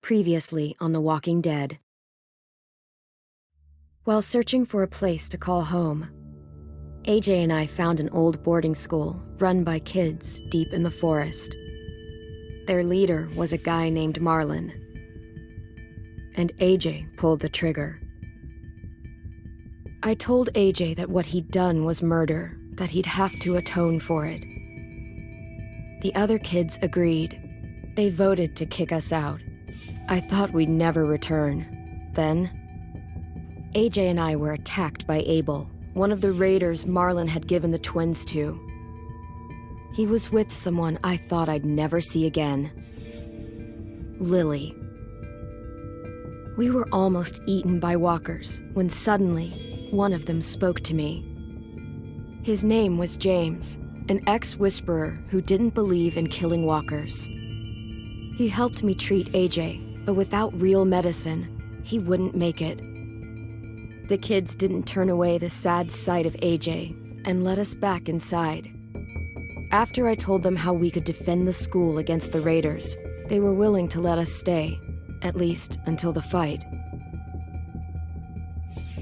Previously on The Walking Dead. While searching for a place to call home, AJ and I found an old boarding school run by kids deep in the forest. Their leader was a guy named Marlon, and AJ pulled the trigger. I told AJ that what he'd done was murder, that he'd have to atone for it. The other kids agreed. They voted to kick us out. I thought we'd never return. Then, AJ and I were attacked by Abel, one of the raiders Marlon had given the twins to. He was with someone I thought I'd never see again. Lily. We were almost eaten by walkers when suddenly, one of them spoke to me. His name was James, an ex-whisperer who didn't believe in killing walkers. He helped me treat AJ, but without real medicine, he wouldn't make it. The kids didn't turn away the sad sight of AJ and let us back inside. After I told them how we could defend the school against the raiders, they were willing to let us stay, at least until the fight.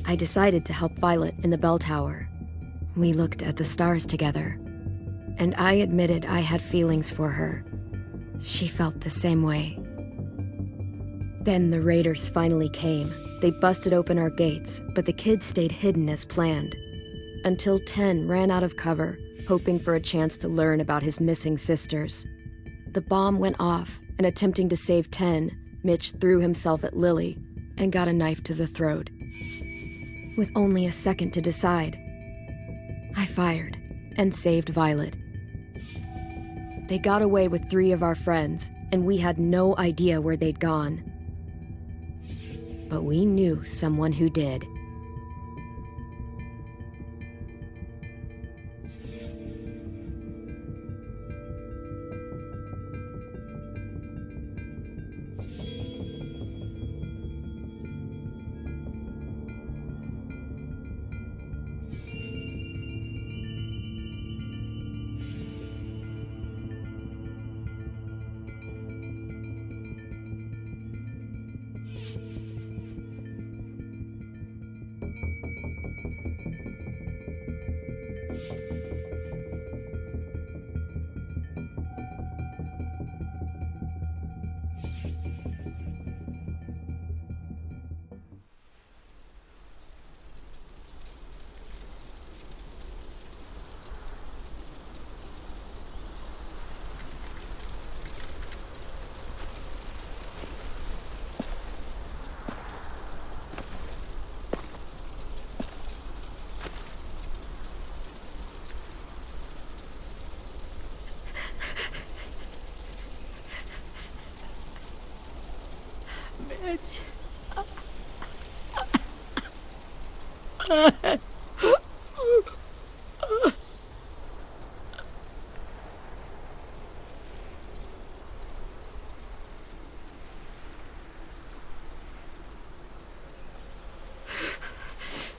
I decided to help Violet in the bell tower. We looked at the stars together, and I admitted I had feelings for her. She felt the same way. Then the raiders finally came. They busted open our gates, but the kids stayed hidden as planned. Until 10 ran out of cover, hoping for a chance to learn about his missing sisters. The bomb went off, and attempting to save 10, Mitch threw himself at Lily and got a knife to the throat. With only a second to decide, I fired and saved Violet. They got away with 3 of our friends, and we had no idea where they'd gone. But we knew someone who did.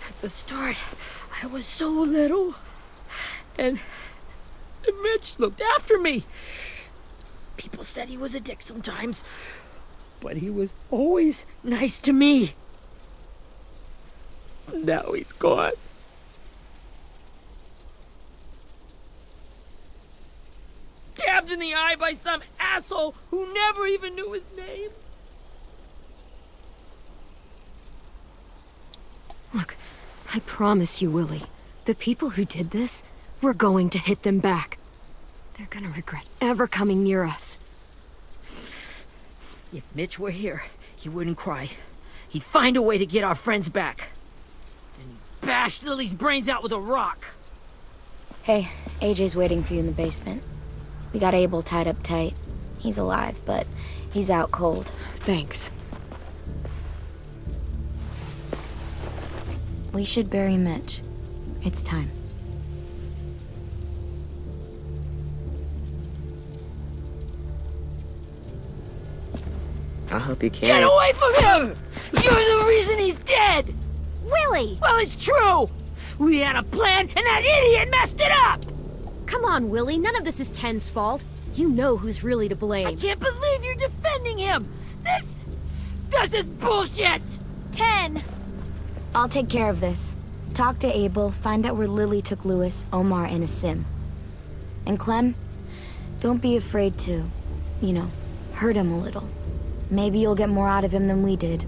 At the start, I was so little, and Mitch looked after me. People said he was a dick sometimes, but he was always nice to me. Now he's gone. Stabbed in the eye by some asshole who never even knew his name. Look, I promise you, Willie, the people who did this, we're going to hit them back. They're gonna regret ever coming near us. If Mitch were here, he wouldn't cry. He'd find a way to get our friends back. And he'd bash Lily's brains out with a rock. Hey, AJ's waiting for you in the basement. We got Abel tied up tight. He's alive, but he's out cold. Thanks. We should bury Mitch. It's time. I'll help you carry. Get away from him! You're the reason he's dead! Willie! Well, it's true! We had a plan, and that idiot messed it up! Come on, Willie, none of this is Ten's fault. You know who's really to blame. I can't believe you're defending him! This is bullshit! 10! I'll take care of this. Talk to Abel, find out where Lily took Lewis, Omar, and a sim. And Clem, don't be afraid to, hurt him a little. Maybe you'll get more out of him than we did.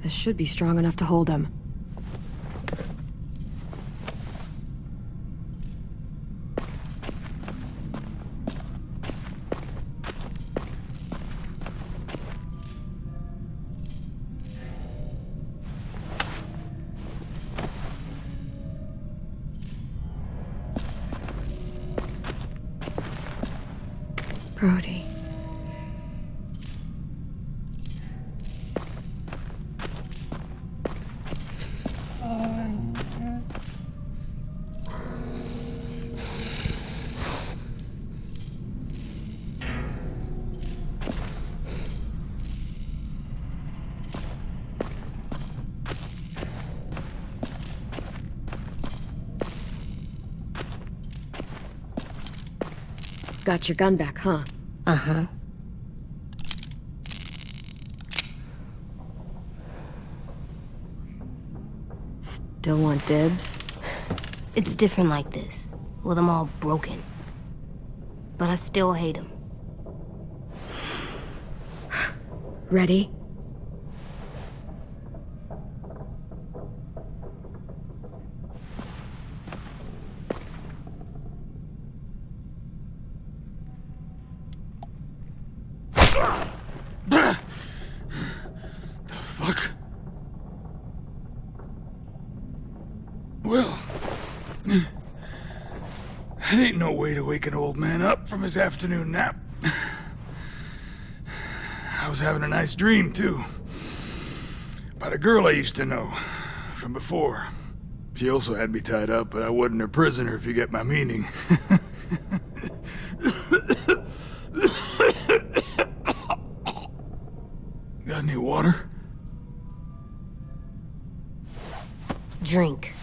This should be strong enough to hold him. Brody. Got your gun back, huh? Uh-huh. Still want dibs? It's different like this, with them all broken. But I still hate him. Ready? Well, that ain't no way to wake an old man up from his afternoon nap. I was having a nice dream, too. About a girl I used to know from before. She also had me tied up, but I wasn't her prisoner, if you get my meaning. Got any water? Drink.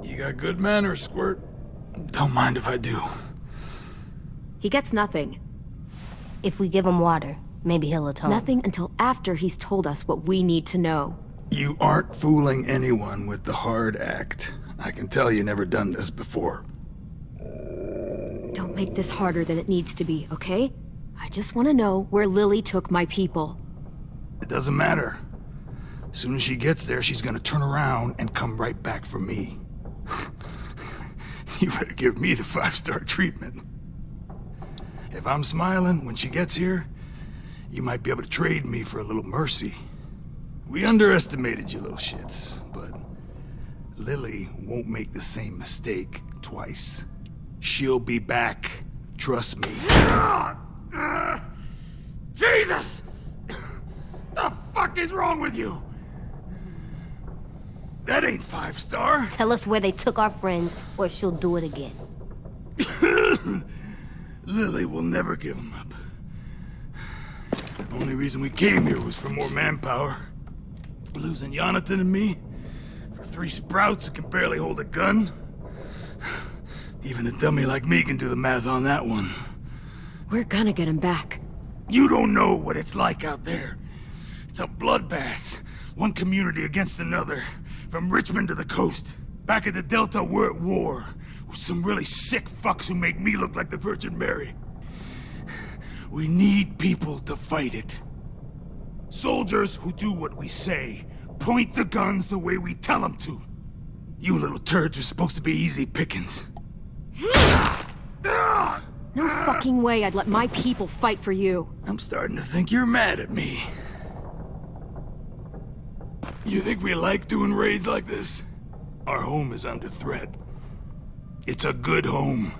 You got good manners, Squirt. Don't mind if I do. He gets nothing. If we give him water, maybe he'll atone. Nothing until after he's told us what we need to know. You aren't fooling anyone with the hard act. I can tell you never done this before. Don't make this harder than it needs to be, okay? I just want to know where Lily took my people. It doesn't matter. As soon as she gets there, she's gonna turn around and come right back for me. You better give me the 5-star treatment. If I'm smiling when she gets here, you might be able to trade me for a little mercy. We underestimated you little shits, but Lily won't make the same mistake twice. She'll be back. Trust me. Jesus! The fuck is wrong with you? That ain't 5-star. Tell us where they took our friends, or she'll do it again. Lily will never give them up. The only reason we came here was for more manpower. Losing Jonathan and me for 3 sprouts that can barely hold a gun. Even a dummy like me can do the math on that one. We're gonna get him back. You don't know what it's like out there. It's a bloodbath. One community against another. From Richmond to the coast. Back at the Delta, we're at war. With some really sick fucks who make me look like the Virgin Mary. We need people to fight it. Soldiers who do what we say. Point the guns the way we tell them to. You little turds are supposed to be easy pickings. No fucking way I'd let my people fight for you. I'm starting to think you're mad at me. You think we like doing raids like this? Our home is under threat. It's a good home.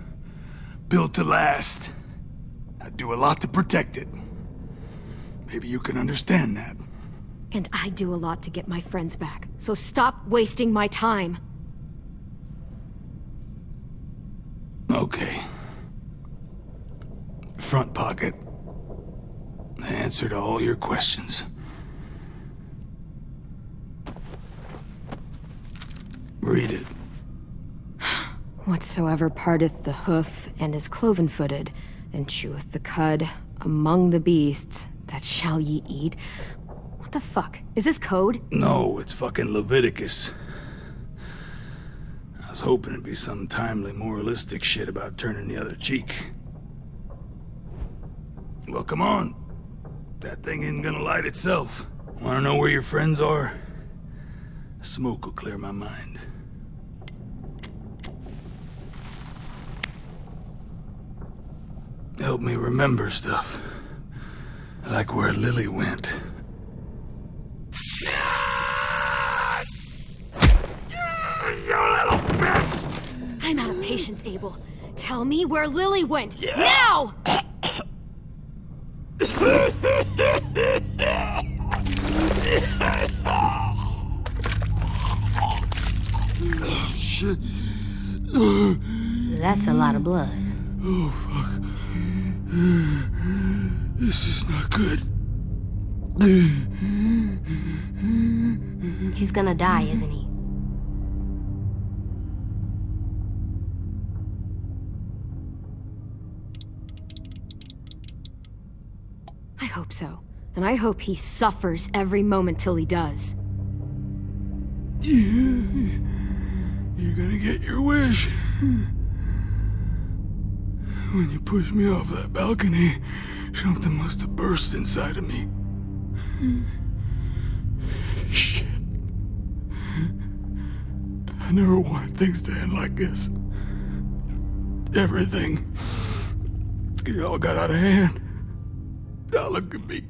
Built to last. I do a lot to protect it. Maybe you can understand that. And I do a lot to get my friends back, so stop wasting my time. Okay. Front pocket. The answer to all your questions. Read it. Whatsoever parteth the hoof and is cloven-footed, and cheweth the cud among the beasts, that shall ye eat. What the fuck? Is this code? No, it's fucking Leviticus. I was hoping it'd be some timely, moralistic shit about turning the other cheek. Well, come on. That thing ain't gonna light itself. Wanna know where your friends are? Smoke will clear my mind. Help me remember stuff. Like where Lily went. I'm out of patience, Abel. Tell me where Lily went. Now! Shit. That's a lot of blood. Oh, fuck. This is not good. He's gonna die, isn't he? I hope so. And I hope he suffers every moment till he does. You're gonna get your wish. When you pushed me off that balcony, something must have burst inside of me. Shit. I never wanted things to end like this. Everything. It all got out of hand. Now look at me.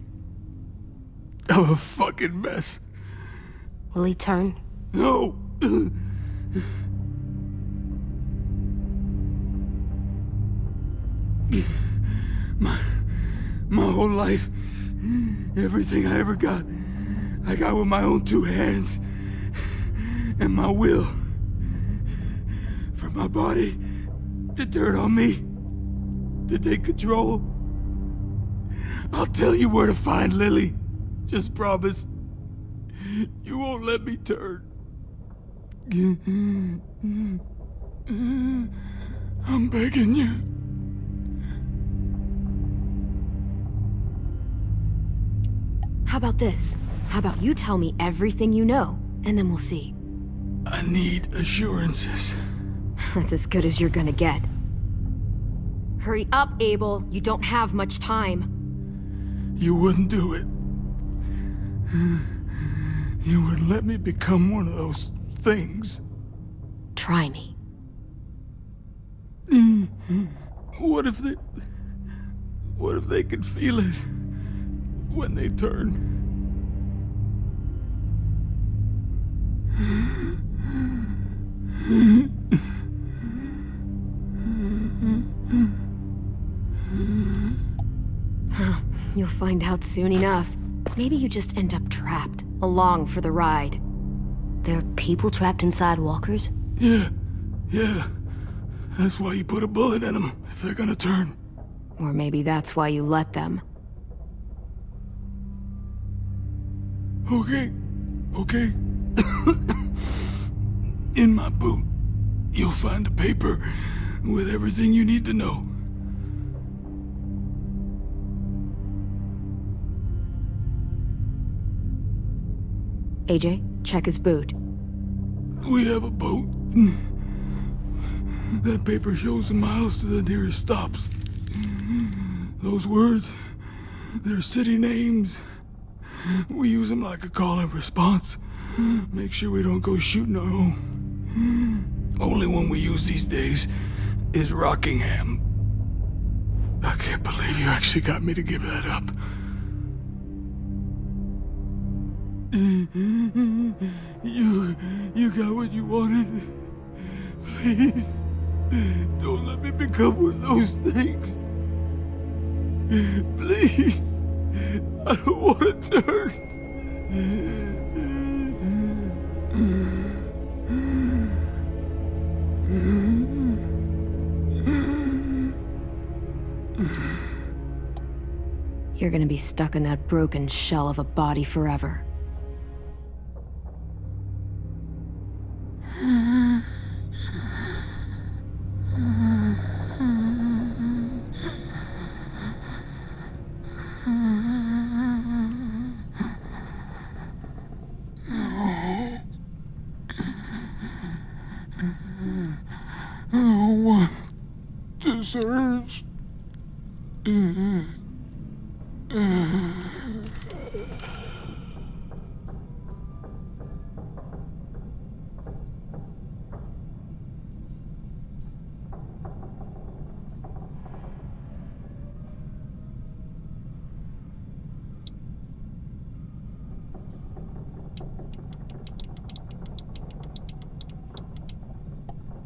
I'm a fucking mess. Will he turn? No! My whole life, everything I ever got, I got with my own two hands. And my will. For my body to turn on me, to take control. I'll tell you where to find Lily. Just promise. You won't let me turn. I'm begging you. How about this? How about you tell me everything you know, and then we'll see. I need assurances. That's as good as you're gonna get. Hurry up, Abel. You don't have much time. You wouldn't do it. You wouldn't let me become one of those things. Try me. What if they could feel it when they turn? You'll find out soon enough. Maybe you just end up trapped, along for the ride. There are people trapped inside walkers? Yeah. That's why you put a bullet in them, if they're gonna turn. Or maybe that's why you let them. Okay. In my boot, you'll find a paper with everything you need to know. AJ, check his boot. We have a boat. That paper shows the miles to the nearest stops. Those words, they're city names. We use them like a call and response. Make sure we don't go shooting our own. Only one we use these days is Rockingham. can't believe you actually got me to give that up. You got what you wanted. Please, don't let me become one of those things. Please, I don't want to turn. You're gonna be stuck in that broken shell of a body forever. No one deserves.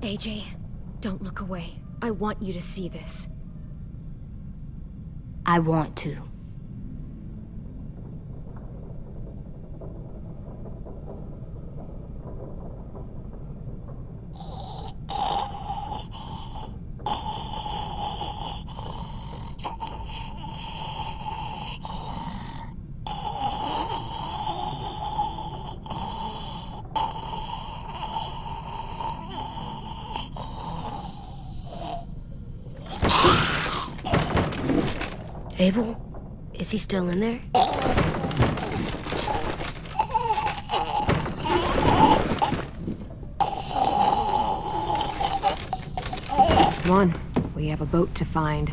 AJ, don't look away. I want you to see this. I want to. Abel? Is he still in there? Come on, we have a boat to find.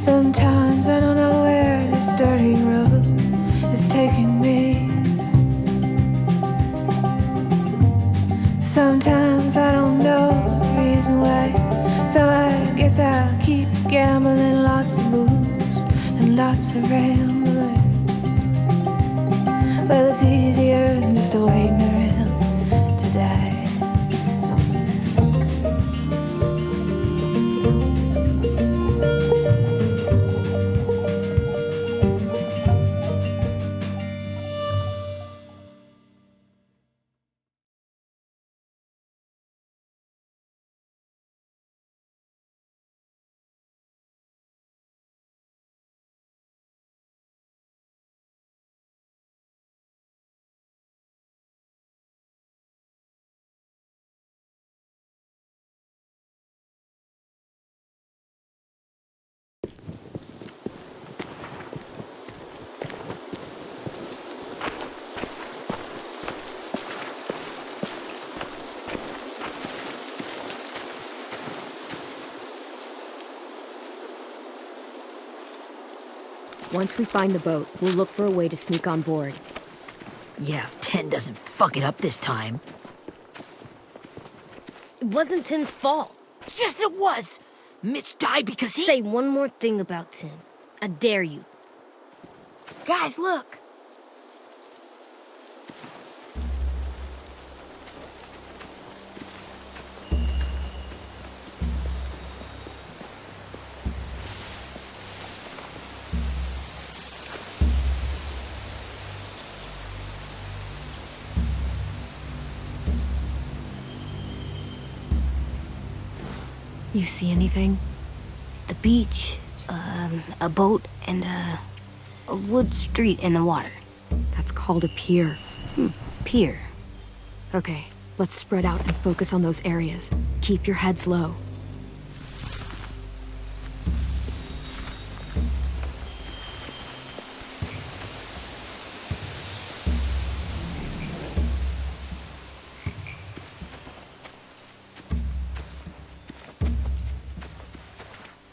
Sometimes I don't know where this dirty road is taking me. Sometimes I don't know the reason why, so I guess I'll keep gambling, lots of moves and lots of rambling. Well, it's easier than just waiting around to die. Once we find the boat, we'll look for a way to sneak on board. Yeah, if 10 doesn't fuck it up this time. It wasn't Tin's fault. Yes, it was! Mitch died because he— Say one more thing about Tin. I dare you. Guys, look! You see anything? The beach, a boat, and a wood street in the water. That's called a pier. Pier. Okay, Let's spread out and focus on those areas. Keep your heads low.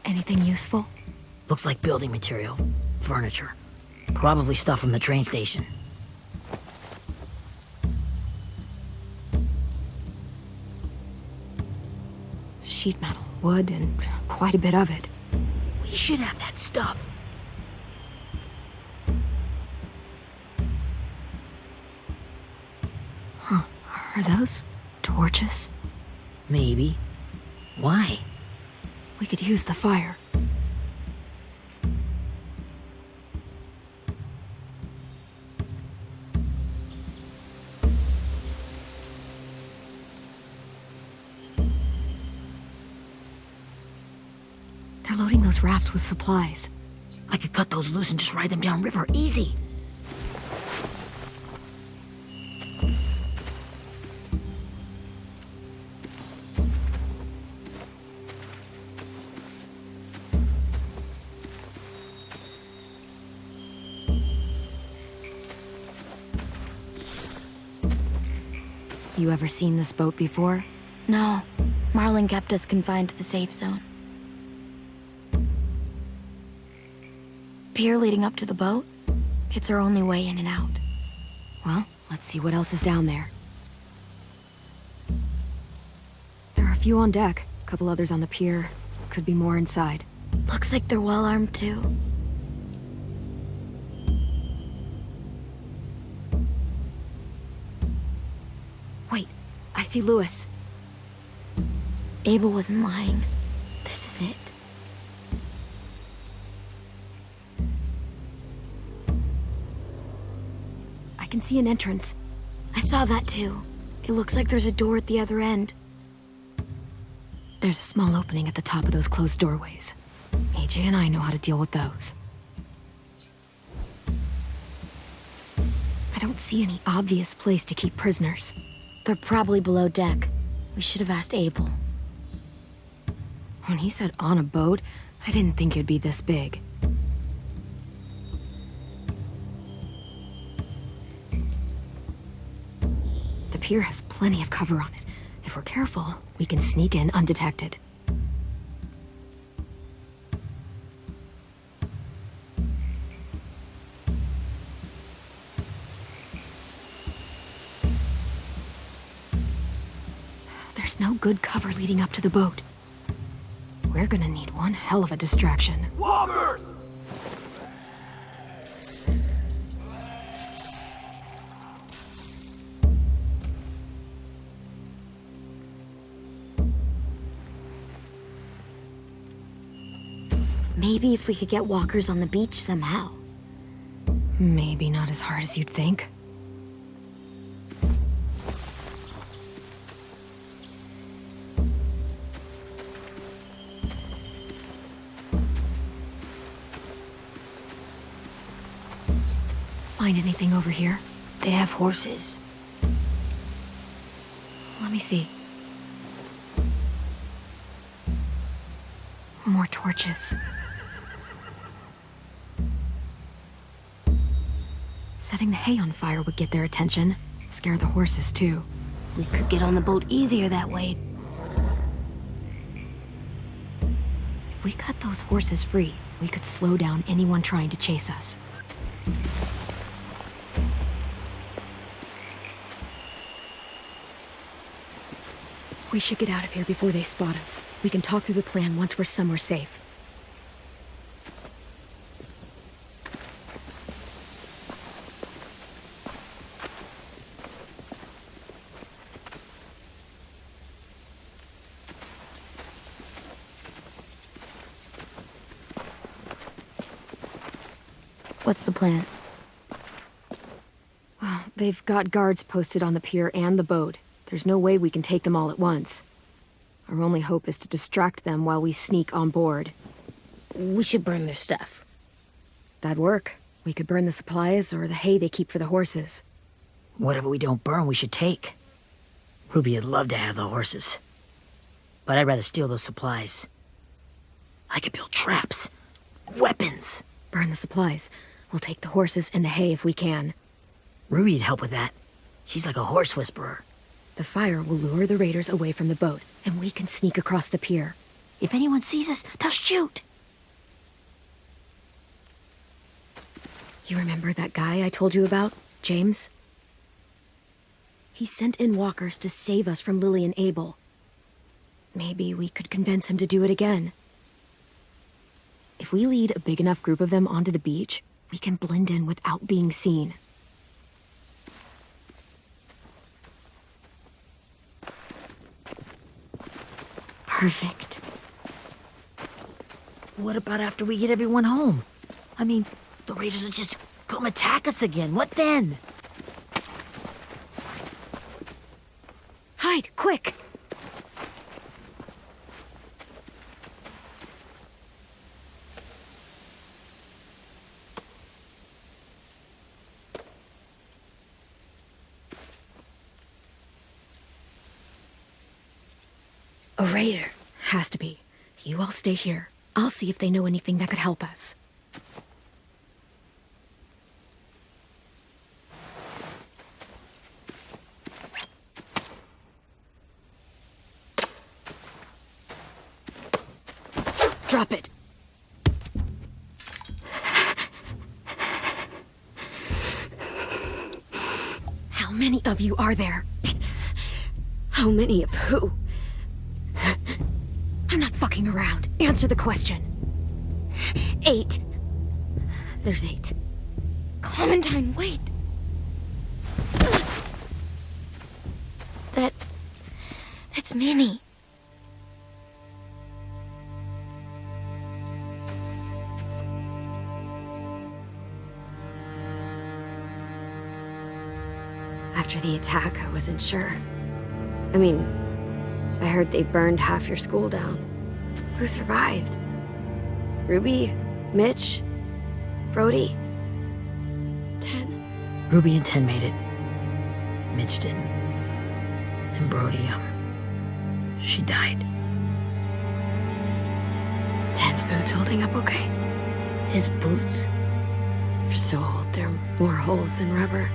Anything useful? Looks like building material. Furniture. Probably stuff from the train station. Sheet metal, wood, and quite a bit of it. We should have that stuff. Are those torches? Maybe. Why? We could use the fire. They're loading those rafts with supplies. I could cut those loose and just ride them downriver. Easy. You ever seen this boat before? No. Marlin kept us confined to the safe zone. Pier leading up to the boat? It's our only way in and out. Well, let's see what else is down there. There are a few on deck, a couple others on the pier. Could be more inside. Looks like they're well armed too. Wait, I see Lewis. Abel wasn't lying. This is it. I can see an entrance. I saw that too. It looks like there's a door at the other end. There's a small opening at the top of those closed doorways. AJ and I know how to deal with those. I don't see any obvious place to keep prisoners. They're probably below deck. We should have asked Abel. When he said on a boat, I didn't think it'd be this big. The pier has plenty of cover on it. If we're careful, we can sneak in undetected. There's no good cover leading up to the boat. We're gonna need one hell of a distraction. Walkers! Maybe if we could get walkers on the beach somehow. Maybe not as hard as you'd think. Find anything over here? They have horses. Let me see. More torches. Setting the hay on fire would get their attention. Scare the horses, too. We could get on the boat easier that way. If we cut those horses free, we could slow down anyone trying to chase us. We should get out of here before they spot us. We can talk through the plan once we're somewhere safe. What's the plan? Well, they've got guards posted on the pier and the boat. There's no way we can take them all at once. Our only hope is to distract them while we sneak on board. We should burn their stuff. That'd work. We could burn the supplies or the hay they keep for the horses. Whatever we don't burn, we should take. Ruby would love to have the horses. But I'd rather steal those supplies. I could build traps. Weapons. Burn the supplies. We'll take the horses and the hay if we can. Ruby'd help with that. She's like a horse whisperer. The fire will lure the raiders away from the boat, and we can sneak across the pier. If anyone sees us, they'll shoot. You remember that guy I told you about, James? He sent in walkers to save us from Lily and Abel. Maybe we could convince him to do it again. If we lead a big enough group of them onto the beach, we can blend in without being seen. Perfect. What about after we get everyone home? I mean, the raiders will just come attack us again. What then? Hide, quick! A raider. Has to be. You all stay here. I'll see if they know anything that could help us. Drop it. How many of you are there? How many of who? I'm not fucking around. Answer the question. 8. There's 8. Clementine, wait. That's Minnie. After the attack, I wasn't sure. I mean, I heard they burned half your school down. Who survived? Ruby? Mitch? Brody? 10? Ruby and 10 made it. Mitch didn't. And Brody, she died. 10's boots holding up okay? His boots? They're so old, there are more holes than rubber.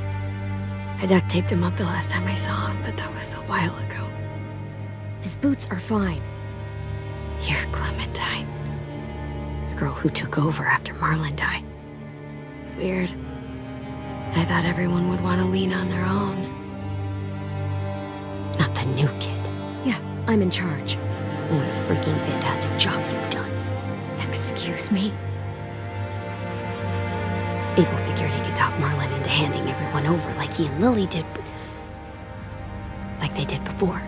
I duct taped him up the last time I saw him, but that was a while ago. His boots are fine. You're Clementine. The girl who took over after Marlon died. It's weird. I thought everyone would want to lean on their own. Not the new kid. Yeah, I'm in charge. What a freaking fantastic job you've done. Excuse me? Abel figured he could talk Marlon into handing everyone over like he and Lily did, but... like they did before.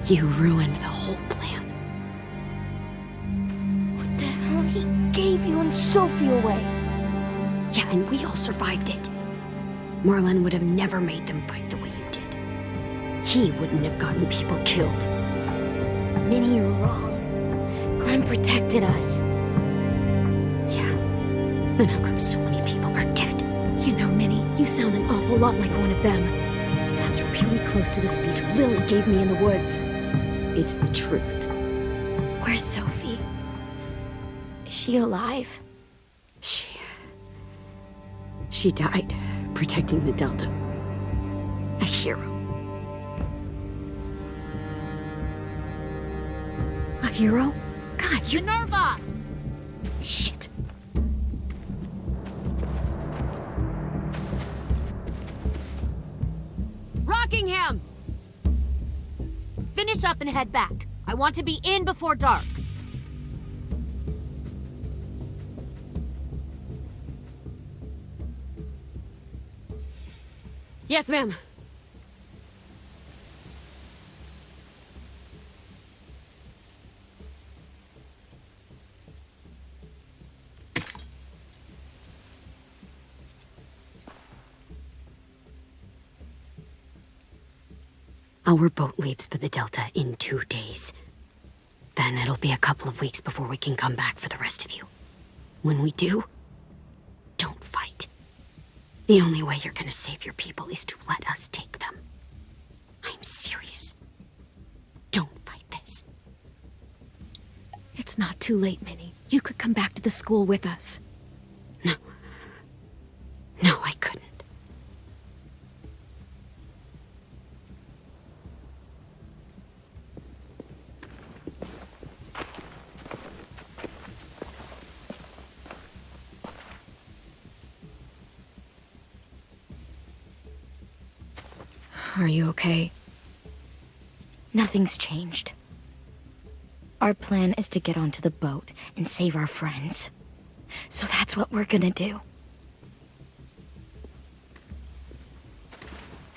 You ruined the whole plan. What the hell? He gave you and Sophie away. Yeah, and we all survived it. Marlon would have never made them fight the way you did. He wouldn't have gotten people killed. Minnie, you're wrong. Clem protected us. Yeah. And how come so many people are dead? You know, Minnie, you sound an awful lot like one of them. That's really close to the speech Lily gave me in the woods. It's the truth. Where's Sophie? Is she alive? She died protecting the Delta. A hero. A hero? God, you're... Minerva! Shit. Rockingham! Finish up and head back. I want to be in before dark. Yes, ma'am. Our boat leaves for the Delta in 2 days. Then it'll be a couple of weeks before we can come back for the rest of you. When we do, don't fight. The only way you're gonna save your people is to let us take them. I'm serious. Don't fight this. It's not too late, Minnie. You could come back to the school with us. No. No, I couldn't. Are you okay? Nothing's changed. Our plan is to get onto the boat and save our friends. So that's what we're gonna do.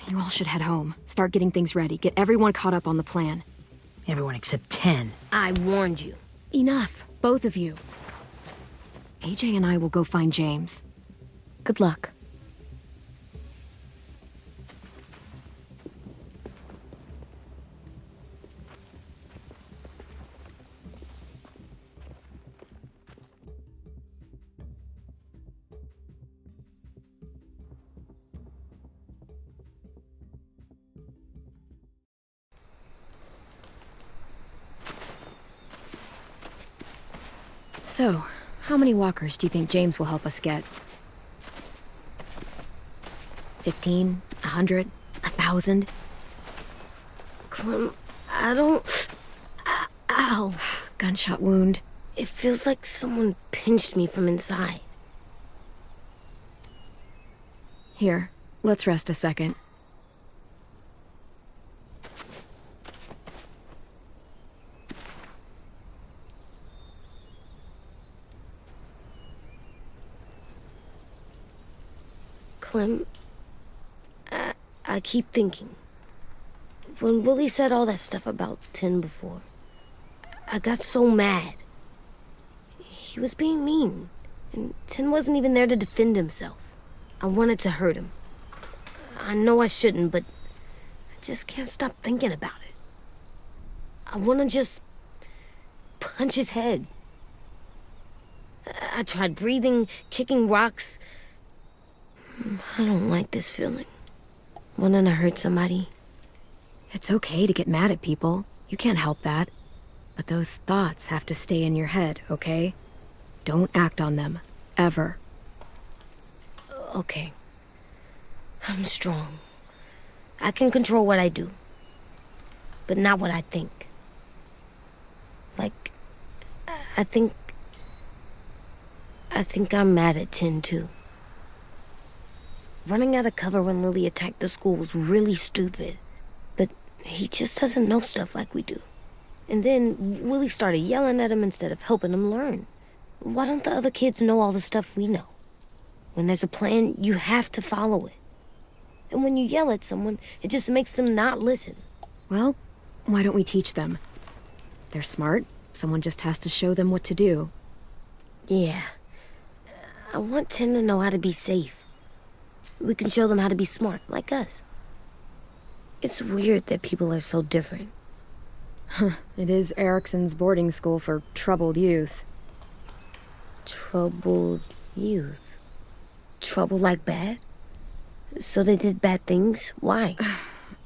You all should head home. Start getting things ready. Get everyone caught up on the plan. Everyone except 10. I warned you. Enough, both of you. AJ and I will go find James. Good luck. So, how many walkers do you think James will help us get? 15? 100? 1,000? Clem, I don't... Ow. Gunshot wound. It feels like someone pinched me from inside. Here, let's rest a second. Clem, I keep thinking. When Willie said all that stuff about 10 before, I got so mad. He was being mean, and 10 wasn't even there to defend himself. I wanted to hurt him. I know I shouldn't, but I just can't stop thinking about it. I want to just punch his head. I tried breathing, kicking rocks. I don't like this feeling. Wanting to hurt somebody. It's okay to get mad at people. You can't help that. But those thoughts have to stay in your head, okay? Don't act on them. Ever. Okay. I'm strong. I can control what I do. But not what I think. Like, I think I'm mad at 10 too. Running out of cover when Lily attacked the school was really stupid. But he just doesn't know stuff like we do. And then Willie started yelling at him instead of helping him learn. Why don't the other kids know all the stuff we know? When there's a plan, you have to follow it. And when you yell at someone, it just makes them not listen. Well, why don't we teach them? They're smart. Someone just has to show them what to do. Yeah. I want 10 to know how to be safe. We can show them how to be smart, like us. It's weird that people are so different. It is Erickson's boarding school for troubled youth. Troubled youth? Trouble like bad? So they did bad things? Why?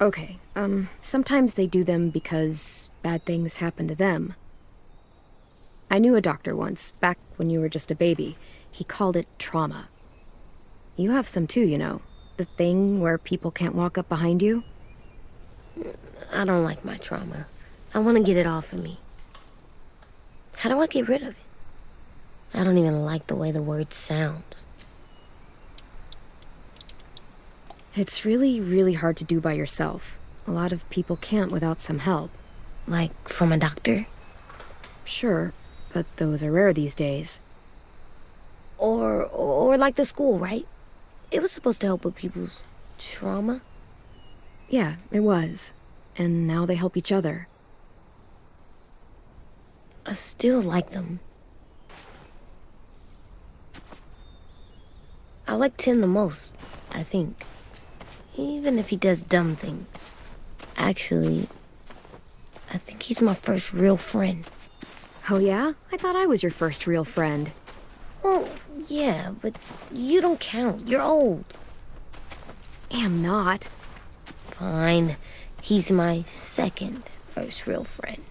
Okay, sometimes they do them because bad things happen to them. I knew a doctor once, back when you were just a baby. He called it trauma. You have some too, you know. The thing where people can't walk up behind you. I don't like my trauma. I want to get it off of me. How do I get rid of it? I don't even like the way the word sounds. It's really, really hard to do by yourself. A lot of people can't without some help. Like from a doctor? Sure, but those are rare these days. Or like the school, right? It was supposed to help with people's trauma. Yeah, it was. And now they help each other. I still like them. I like 10 the most, I think. Even if he does dumb things. Actually, I think he's my first real friend. Oh yeah? I thought I was your first real friend. Well, yeah, but you don't count. You're old. Am not. Fine. He's my second first real friend.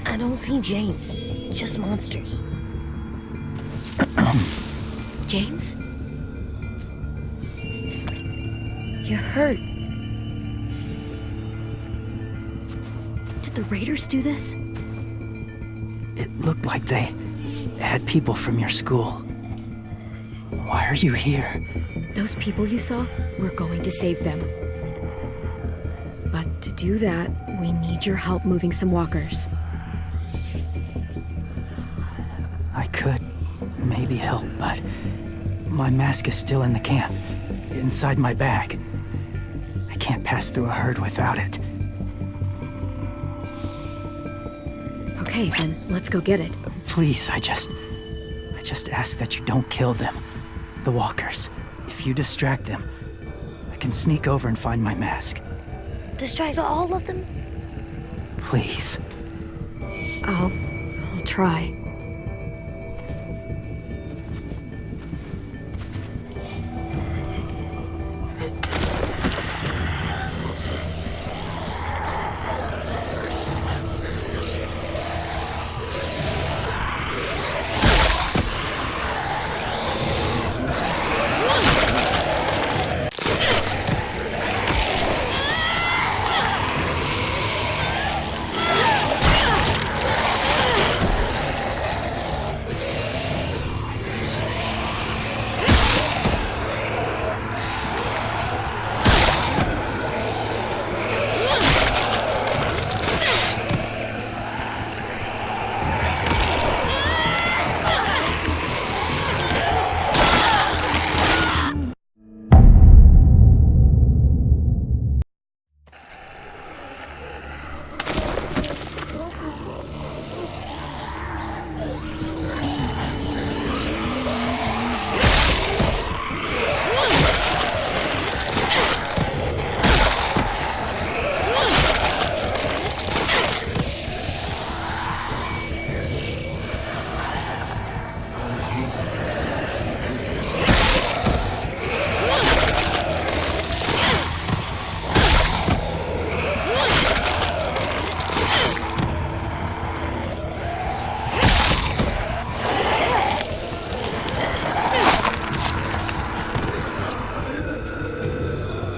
I don't see James, just monsters. James? You're hurt. Did the raiders do this? It looked like they had people from your school. Why are you here? Those people you saw, we're going to save them. But to do that, we need your help moving some walkers. I could maybe help, but my mask is still in the camp, inside my bag. I can't pass through a herd without it. Okay, then let's go get it. Please, I just ask that you don't kill them. The walkers. If you distract them, I can sneak over and find my mask. Distract all of them? Please. I'll try.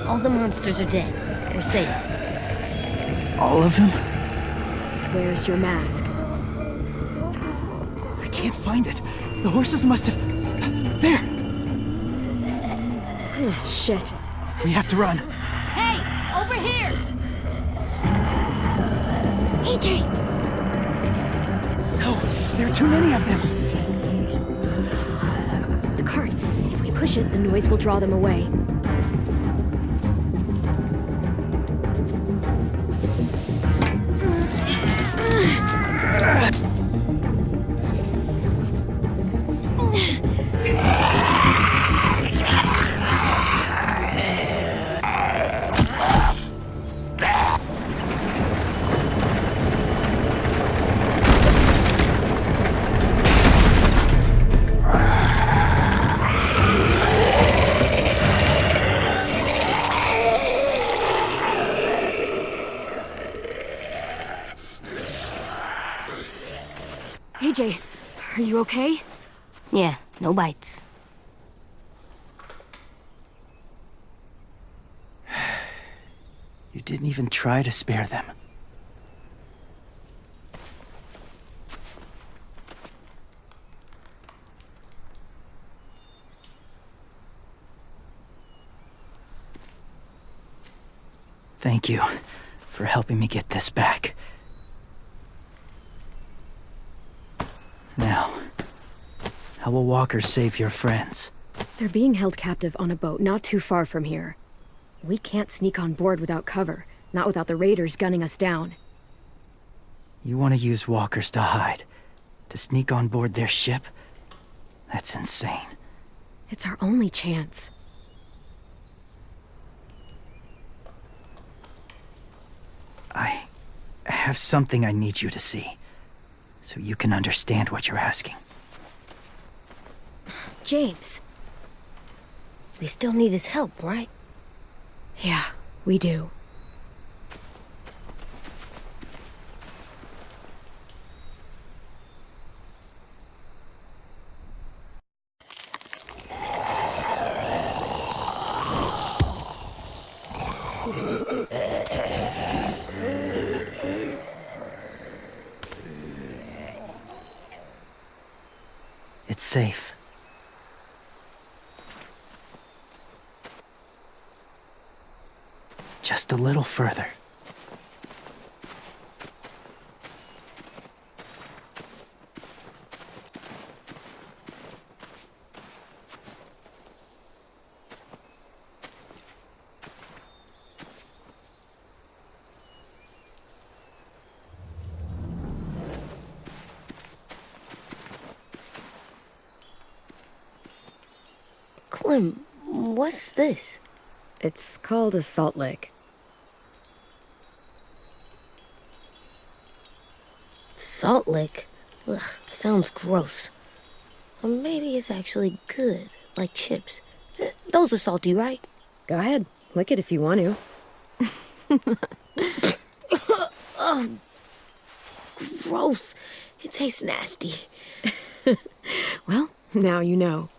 All the monsters are dead. We're safe. All of them? Where's your mask? I can't find it. The horses must have... There! Shit. We have to run. Hey, over here! AJ! No, there are too many of them. The cart. If we push it, the noise will draw them away. AJ, are you okay? Yeah, no bites. You didn't even try to spare them. Thank you for helping me get this back. Now, how will walkers save your friends? They're being held captive on a boat not too far from here. We can't sneak on board without cover, not without the raiders gunning us down. You want to use walkers to hide? To sneak on board their ship? That's insane. It's our only chance. I have something I need you to see, so you can understand what you're asking. James. We still need his help, right? Yeah, we do. It's safe. Just a little further. Clem, what's this? It's called a salt lick. Salt lick? Ugh, sounds gross. Or maybe it's actually good, like chips. Those are salty, right? Go ahead, lick it if you want to. Ugh, gross. It tastes nasty. Well, now you know.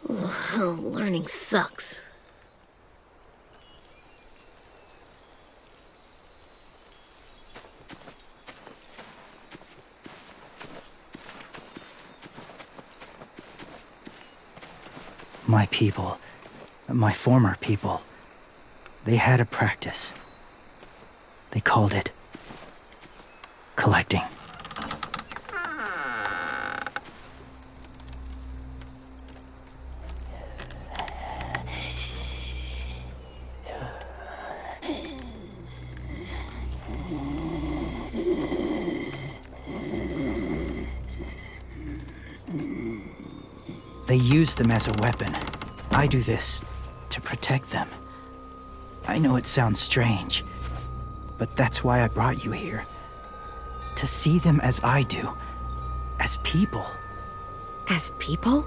Ugh, learning sucks. My people, my former people, they had a practice. They called it collecting. They use them as a weapon. I do this to protect them. I know it sounds strange, but that's why I brought you here. To see them as I do. As people. As people?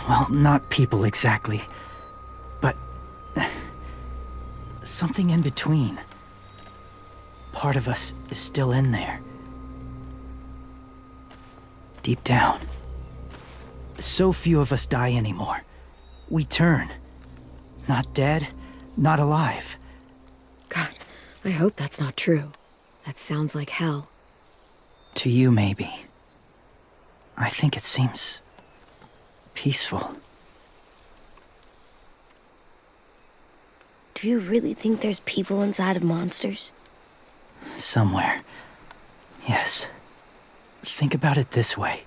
Well, not people exactly, but something in between. Part of us is still in there. Deep down. So few of us die anymore. We turn. Not dead, not alive. God, I hope that's not true. That sounds like hell. To you, maybe. I think it seems peaceful. Do you really think there's people inside of monsters? Somewhere. Yes. Think about it this way.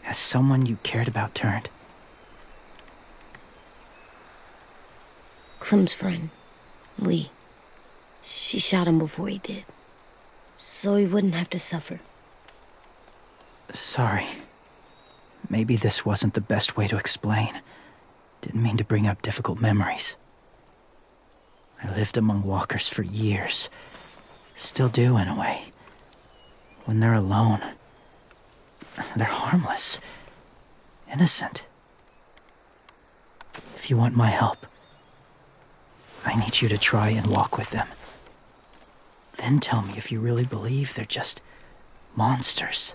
Has someone you cared about turned? Clem's friend, Lee. She shot him before he did. So he wouldn't have to suffer. Sorry. Maybe this wasn't the best way to explain. Didn't mean to bring up difficult memories. I lived among walkers for years. Still do, in a way. When they're alone, they're harmless. Innocent. If you want my help, I need you to try and walk with them. Then tell me if you really believe they're just monsters.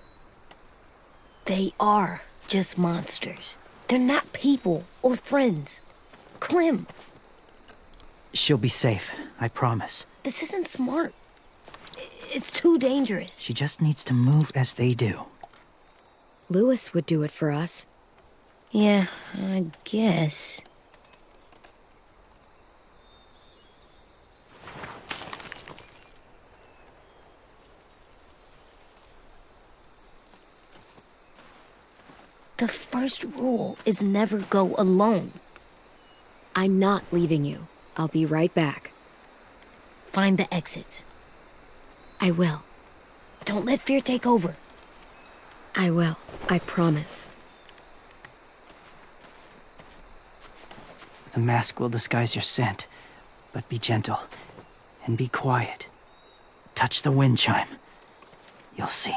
They are just monsters. They're not people or friends. Clem, She'll be safe, I promise. this isn't smart. It's too dangerous. She just needs to move as they do. Lewis would do it for us. Yeah, I guess. The first rule is never go alone. I'm not leaving you. I'll be right back. Find the exit. I will. Don't let fear take over. I will. I promise. The mask will disguise your scent, but be gentle and be quiet. Touch the wind chime. You'll see.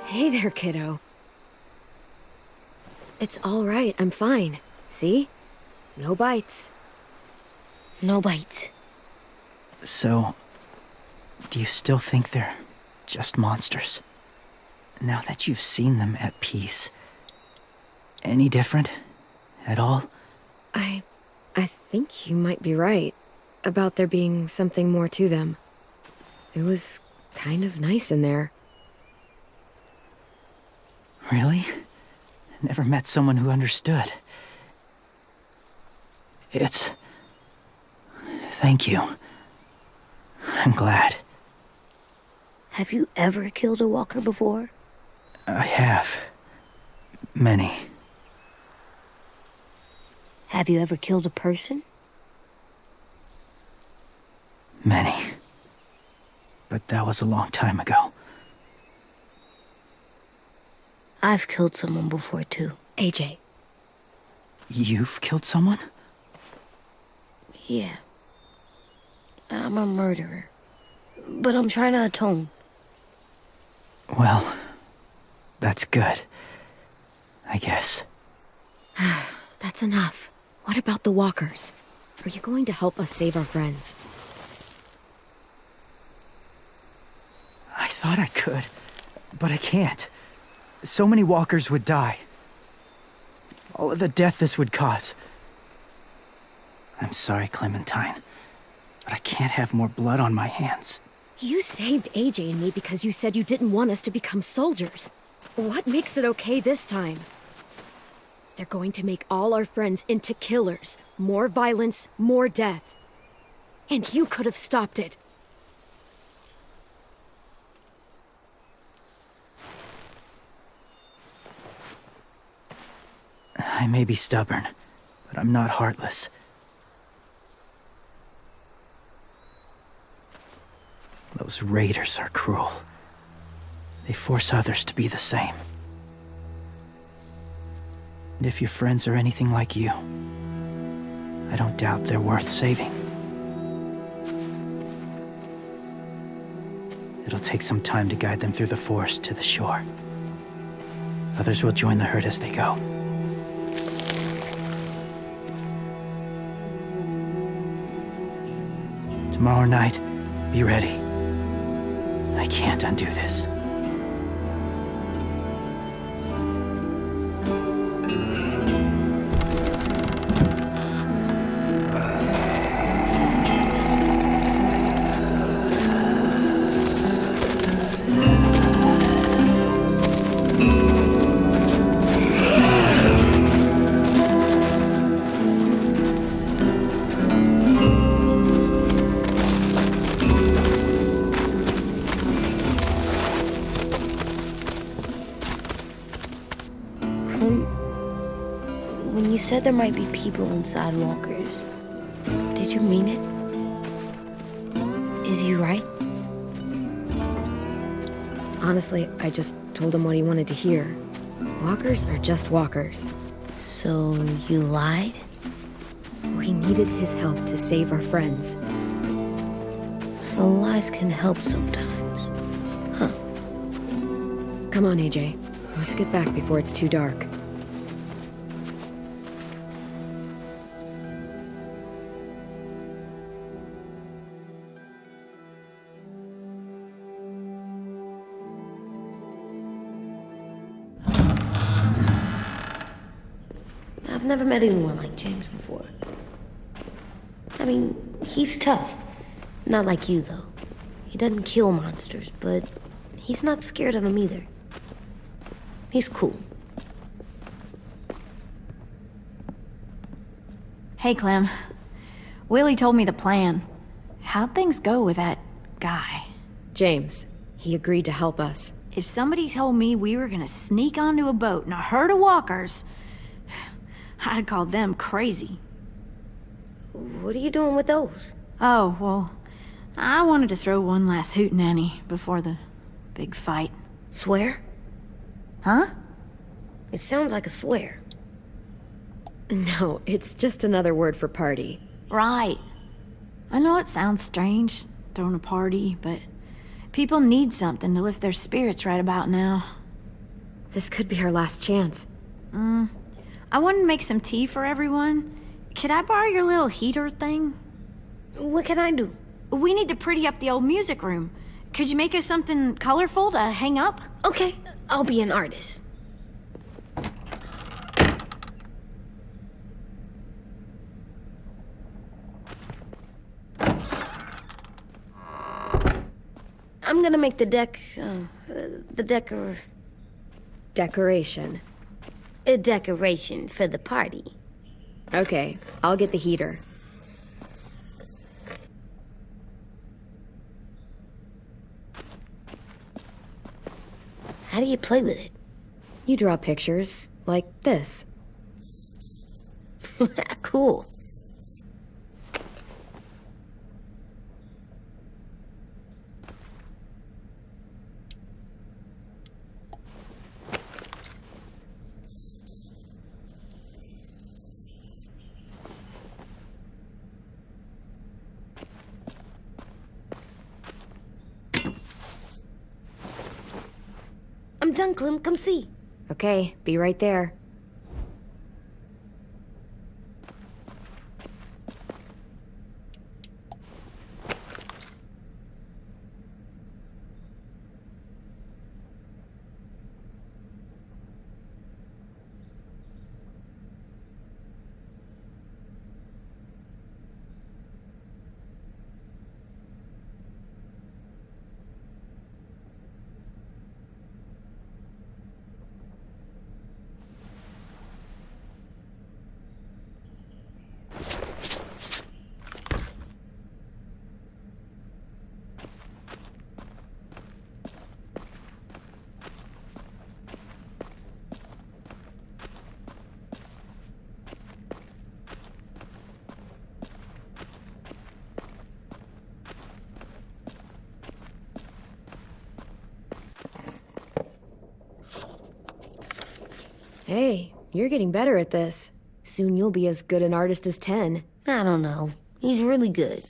Hey there, kiddo. It's all right. I'm fine. See? No bites. No bites. So, do you still think they're just monsters? Now that you've seen them at peace, any different at all? I think you might be right about there being something more to them. It was kind of nice in there. Really? Never met someone who understood. Thank you. I'm glad. Have you ever killed a walker before? I have. Many. Have you ever killed a person? Many. But that was a long time ago. I've killed someone before, too. AJ. You've killed someone? Yeah. I'm a murderer. But I'm trying to atone. Well, that's good. I guess. That's enough. What about the walkers? Are you going to help us save our friends? I thought I could, but I can't. So many walkers would die. All of the death this would cause. I'm sorry, Clementine, but I can't have more blood on my hands. You saved AJ and me because you said you didn't want us to become soldiers. What makes it okay this time? They're going to make all our friends into killers. More violence, more death. And you could have stopped it. I may be stubborn, but I'm not heartless. Those raiders are cruel. They force others to be the same. And if your friends are anything like you, I don't doubt they're worth saving. It'll take some time to guide them through the forest to the shore. Others will join the herd as they go. Tomorrow night, be ready. I can't undo this. When you said there might be people inside walkers, did you mean it? Is he right? Honestly, I just told him what he wanted to hear. Walkers are just walkers. So you lied? We needed his help to save our friends. So lies can help sometimes. Huh. Come on, AJ. Let's get back before it's too dark. I've never met anyone like James before. I mean, he's tough. Not like you, though. He doesn't kill monsters, but he's not scared of them either. He's cool. Hey, Clem. Willie told me the plan. How'd things go with that guy? James, he agreed to help us. If somebody told me we were gonna sneak onto a boat in a herd of walkers, I'd call them crazy. What are you doing with those? Oh, well, I wanted to throw one last hootenanny before the big fight. Swear? Huh? It sounds like a swear. No, it's just another word for party. Right. I know it sounds strange, throwing a party, but people need something to lift their spirits right about now. This could be our last chance. I wanted to make some tea for everyone. Could I borrow your little heater thing? What can I do? We need to pretty up the old music room. Could you make us something colorful to hang up? Okay, I'll be an artist. I'm gonna make the Decoration. a decoration for the party. Okay, I'll get the heater. How do you play with it? You draw pictures, like this. Cool. I'm done, Clem. Come see. Okay, be right there. Hey, you're getting better at this. Soon you'll be as good an artist as 10. I don't know. He's really good.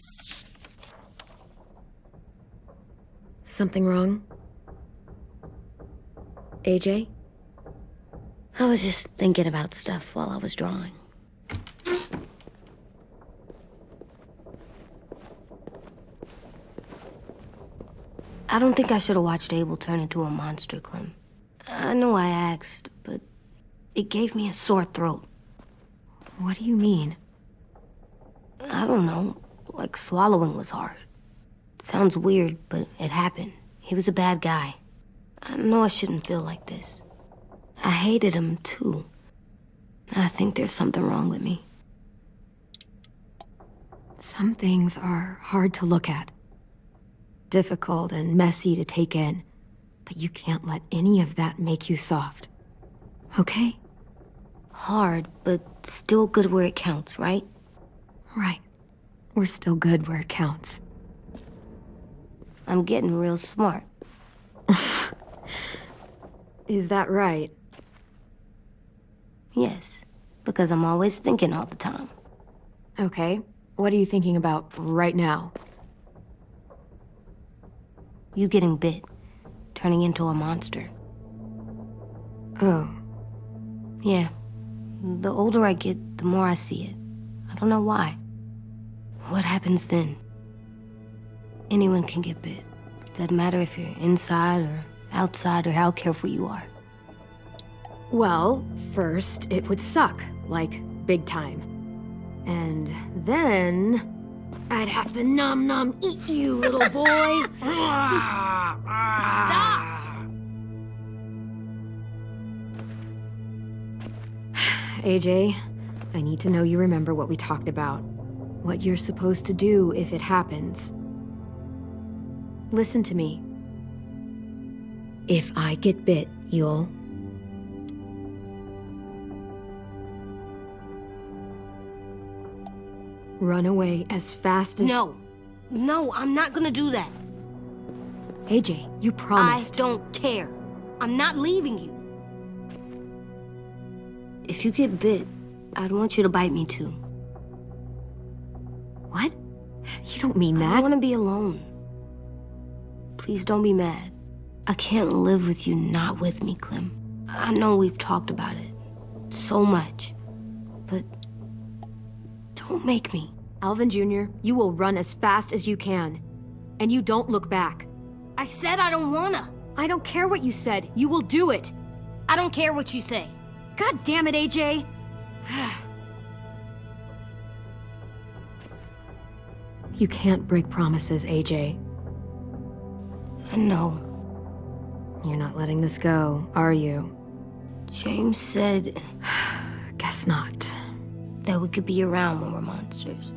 Something wrong? AJ? I was just thinking about stuff while I was drawing. I don't think I should have watched Abel turn into a monster, Clem. I know I asked, but it gave me a sore throat. What do you mean? I don't know. Like swallowing was hard. Sounds weird, but it happened. He was a bad guy. I know I shouldn't feel like this. I hated him, too. I think there's something wrong with me. Some things are hard to look at. Difficult and messy to take in. But you can't let any of that make you soft. Okay? Hard, but still good where it counts, right? Right. We're still good where it counts. I'm getting real smart. Is that right? Yes, because I'm always thinking all the time. Okay. What are you thinking about right now? You getting bit, turning into a monster. Oh. Yeah. The older I get, the more I see it. I don't know why. What happens then? Anyone can get bit. Doesn't matter if you're inside or outside or how careful you are. Well, first, it would suck. Like, big time. And then... I'd have to nom eat you, little boy. Stop! AJ, I need to know you remember what we talked about. What you're supposed to do if it happens. Listen to me. If I get bit, you'll... run away as fast as... No, I'm not gonna do that. AJ, you promised. I don't care. I'm not leaving you. If you get bit, I'd want you to bite me too. What? You don't mean I that. want to be alone. Please don't be mad. I can't live with you not with me, Clem. I know we've talked about it so much, but don't make me. Alvin Jr., you will run as fast as you can. And you don't look back. I said I don't wanna. I don't care what you said. You will do it. I don't care what you say. God damn it, AJ. You can't break promises, AJ. I know. You're not letting this go, are you? James said Guess not. that we could be around when we're monsters.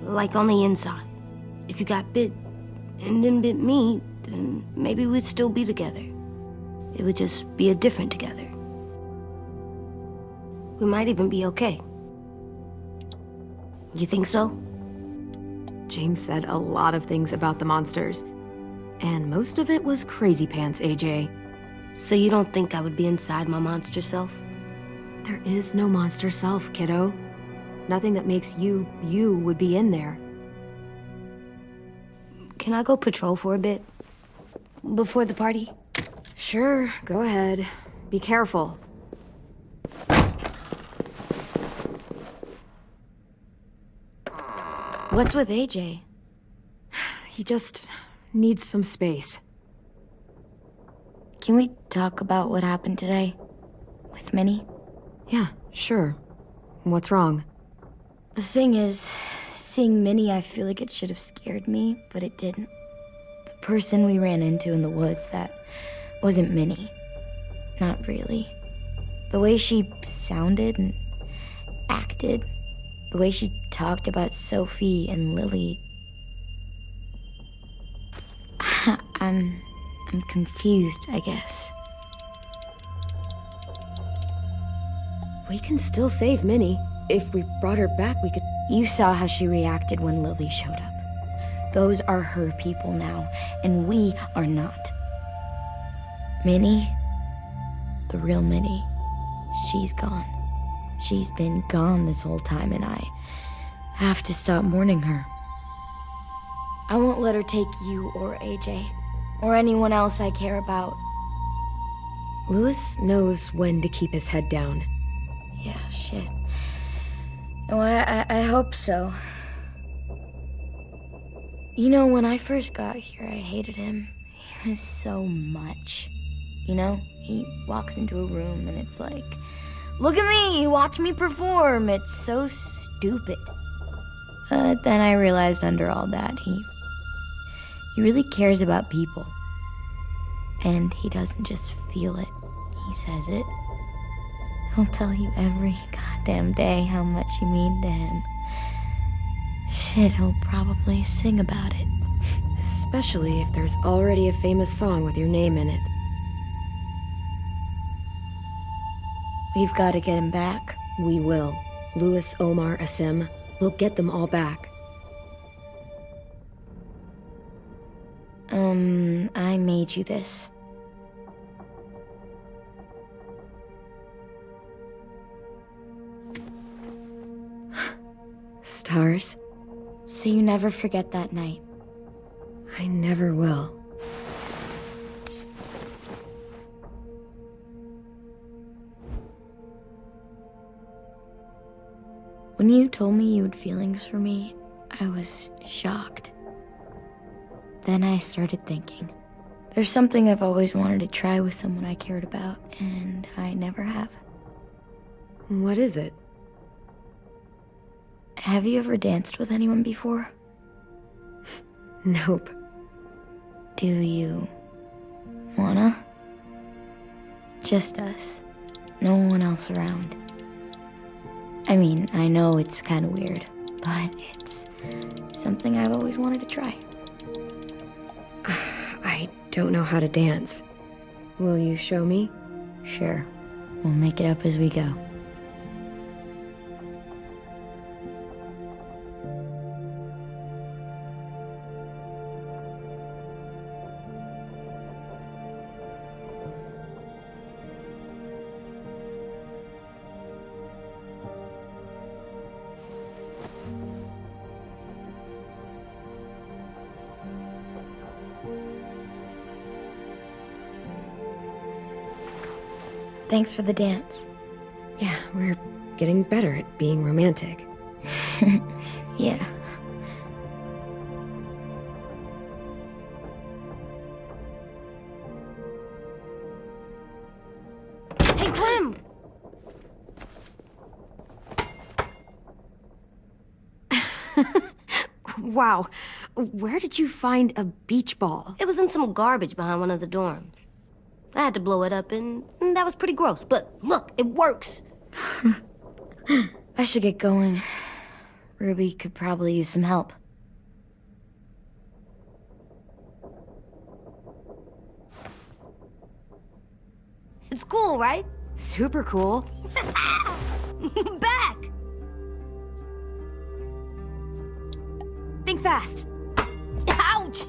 Like on the inside. If you got bit and then bit me, then maybe we'd still be together. It would just be a different together. We might even be okay. You think so? James said a lot of things about the monsters. And most of it was crazy pants, AJ. So you don't think I would be inside my monster self? There is no monster self, kiddo. Nothing that makes you, you would be in there. Can I go patrol for a bit? Before the party? Sure, go ahead. Be careful. What's with AJ? He just needs some space. Can we talk about what happened today? With Minnie? Yeah, sure. What's wrong? The thing is, seeing Minnie, I feel like it should have scared me, but it didn't. The person we ran into in the woods, that wasn't Minnie. Not really. The way she sounded and acted, the way she talked about Sophie and Lily. I'm confused, I guess. We can still save Minnie. If we brought her back, we could... You saw how she reacted when Lily showed up. Those are her people now, and we are not. Minnie, the real Minnie, she's gone. She's been gone this whole time, and I have to stop mourning her. I won't let her take you or AJ, or anyone else I care about. Louis knows when to keep his head down. Yeah, shit. You know what, I hope so. You know, when I first got here, I hated him. He was so much. You know, he walks into a room and it's like, look at me, watch me perform. It's so stupid. But then I realized under all that, he really cares about people. And he doesn't just feel it, he says it. He'll tell you every goddamn day how much you mean to him. Shit, he'll probably sing about it. Especially if there's already a famous song with your name in it. We've got to get him back. We will. Louis, Omar, Asim. We'll get them all back. I made you this. Stars? So you never forget that night. I never will. When you told me you had feelings for me, I was shocked. Then I started thinking. There's something I've always wanted to try with someone I cared about, and I never have. What is it? Have you ever danced with anyone before? Nope. Do you wanna? Just us. No one else around. I mean, I know it's kind of weird, but it's something I've always wanted to try. I don't know how to dance. Will you show me? Sure. We'll make it up as we go. Thanks for the dance. Yeah, we're getting better at being romantic. Yeah. Hey, Clem! Wow, where did you find a beach ball? It was in some garbage behind one of the dorms. I had to blow it up, and that was pretty gross. But look, it works. I should get going. Ruby could probably use some help. It's cool, right? Super cool. Back! Think fast. Ouch!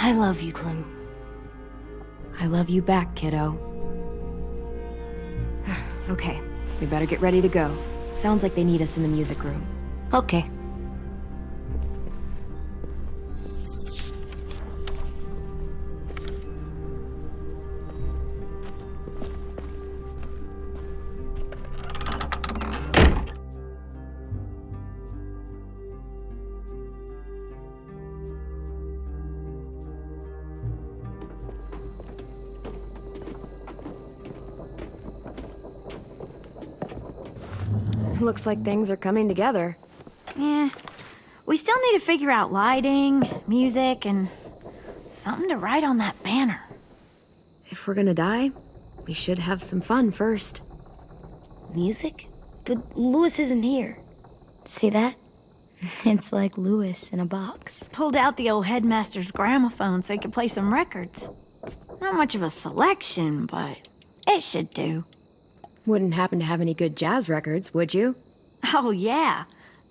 I love you, Clem. I love you back, kiddo. Okay, we better get ready to go. Sounds like they need us in the music room. Okay. Looks like things are coming together. Yeah. We still need to figure out lighting, music, and something to write on that banner. If we're gonna die, we should have some fun first. Music? But Louis isn't here. See that? It's like Louis in a box. Pulled out the old headmaster's gramophone so he could play some records. Not much of a selection, but it should do. Wouldn't happen to have any good jazz records, would you? Oh, yeah.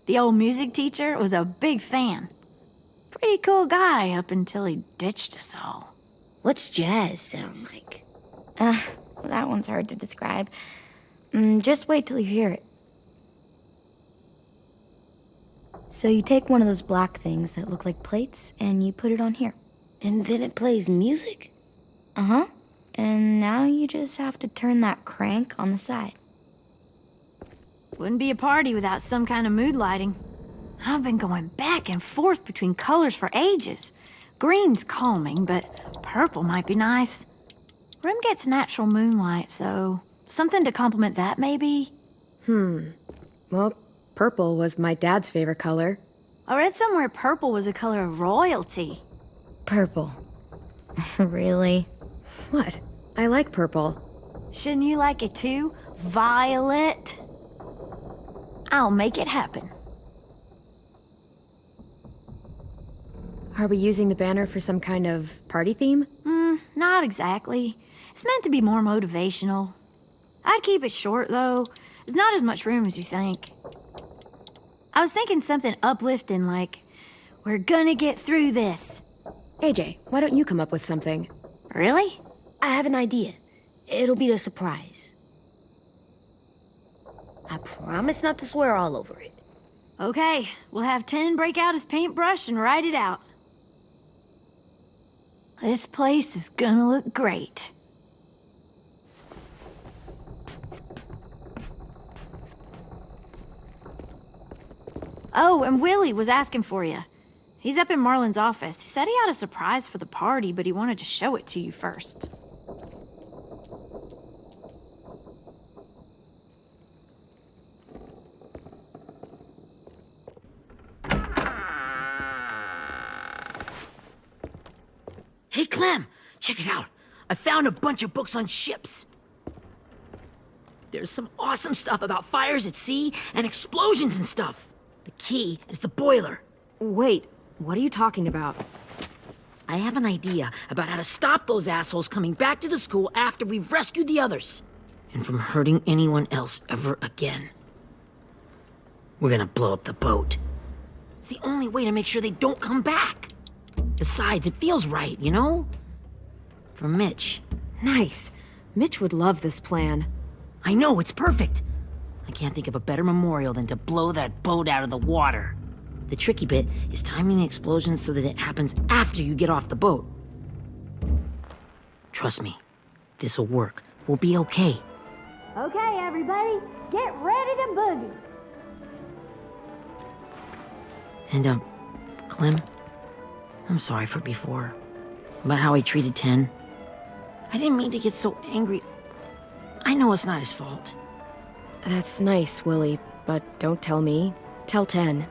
The old music teacher was a big fan. Pretty cool guy up until he ditched us all. What's jazz sound like? That one's hard to describe. Just wait till you hear it. So you take one of those black things that look like plates, and you put it on here. And then it plays music? Uh-huh. And now you just have to turn that crank on the side. Wouldn't be a party without some kind of mood lighting. I've been going back and forth between colors for ages. Green's calming, but purple might be nice. Room gets natural moonlight, so something to complement that, maybe? Well, purple was my dad's favorite color. I read somewhere purple was a color of royalty. Purple. Really? What? I like purple. Shouldn't you like it too? Violet? I'll make it happen. Are we using the banner for some kind of party theme? Not exactly. It's meant to be more motivational. I'd keep it short, though. There's not as much room as you think. I was thinking something uplifting like, "We're gonna get through this." AJ, why don't you come up with something? Really? I have an idea. It'll be a surprise. I promise not to swear all over it. Okay, we'll have 10 break out his paintbrush and write it out. This place is gonna look great. Oh, and Willie was asking for you. He's up in Marlin's office. He said he had a surprise for the party, but he wanted to show it to you first. Hey, Clem, check it out. I found a bunch of books on ships. There's some awesome stuff about fires at sea and explosions and stuff. The key is the boiler. Wait, what are you talking about? I have an idea about how to stop those assholes coming back to the school after we've rescued the others. And from hurting anyone else ever again. We're gonna blow up the boat. It's the only way to make sure they don't come back. Besides, it feels right, you know? For Mitch. Nice. Mitch would love this plan. I know, it's perfect. I can't think of a better memorial than to blow that boat out of the water. The tricky bit is timing the explosion so that it happens after you get off the boat. Trust me, this'll work. We'll be okay. Okay, everybody, get ready to boogie. And, Clem, I'm sorry for before. About how I treated Ten. I didn't mean to get so angry. I know it's not his fault. That's nice, Willie, but don't tell me. Tell 10.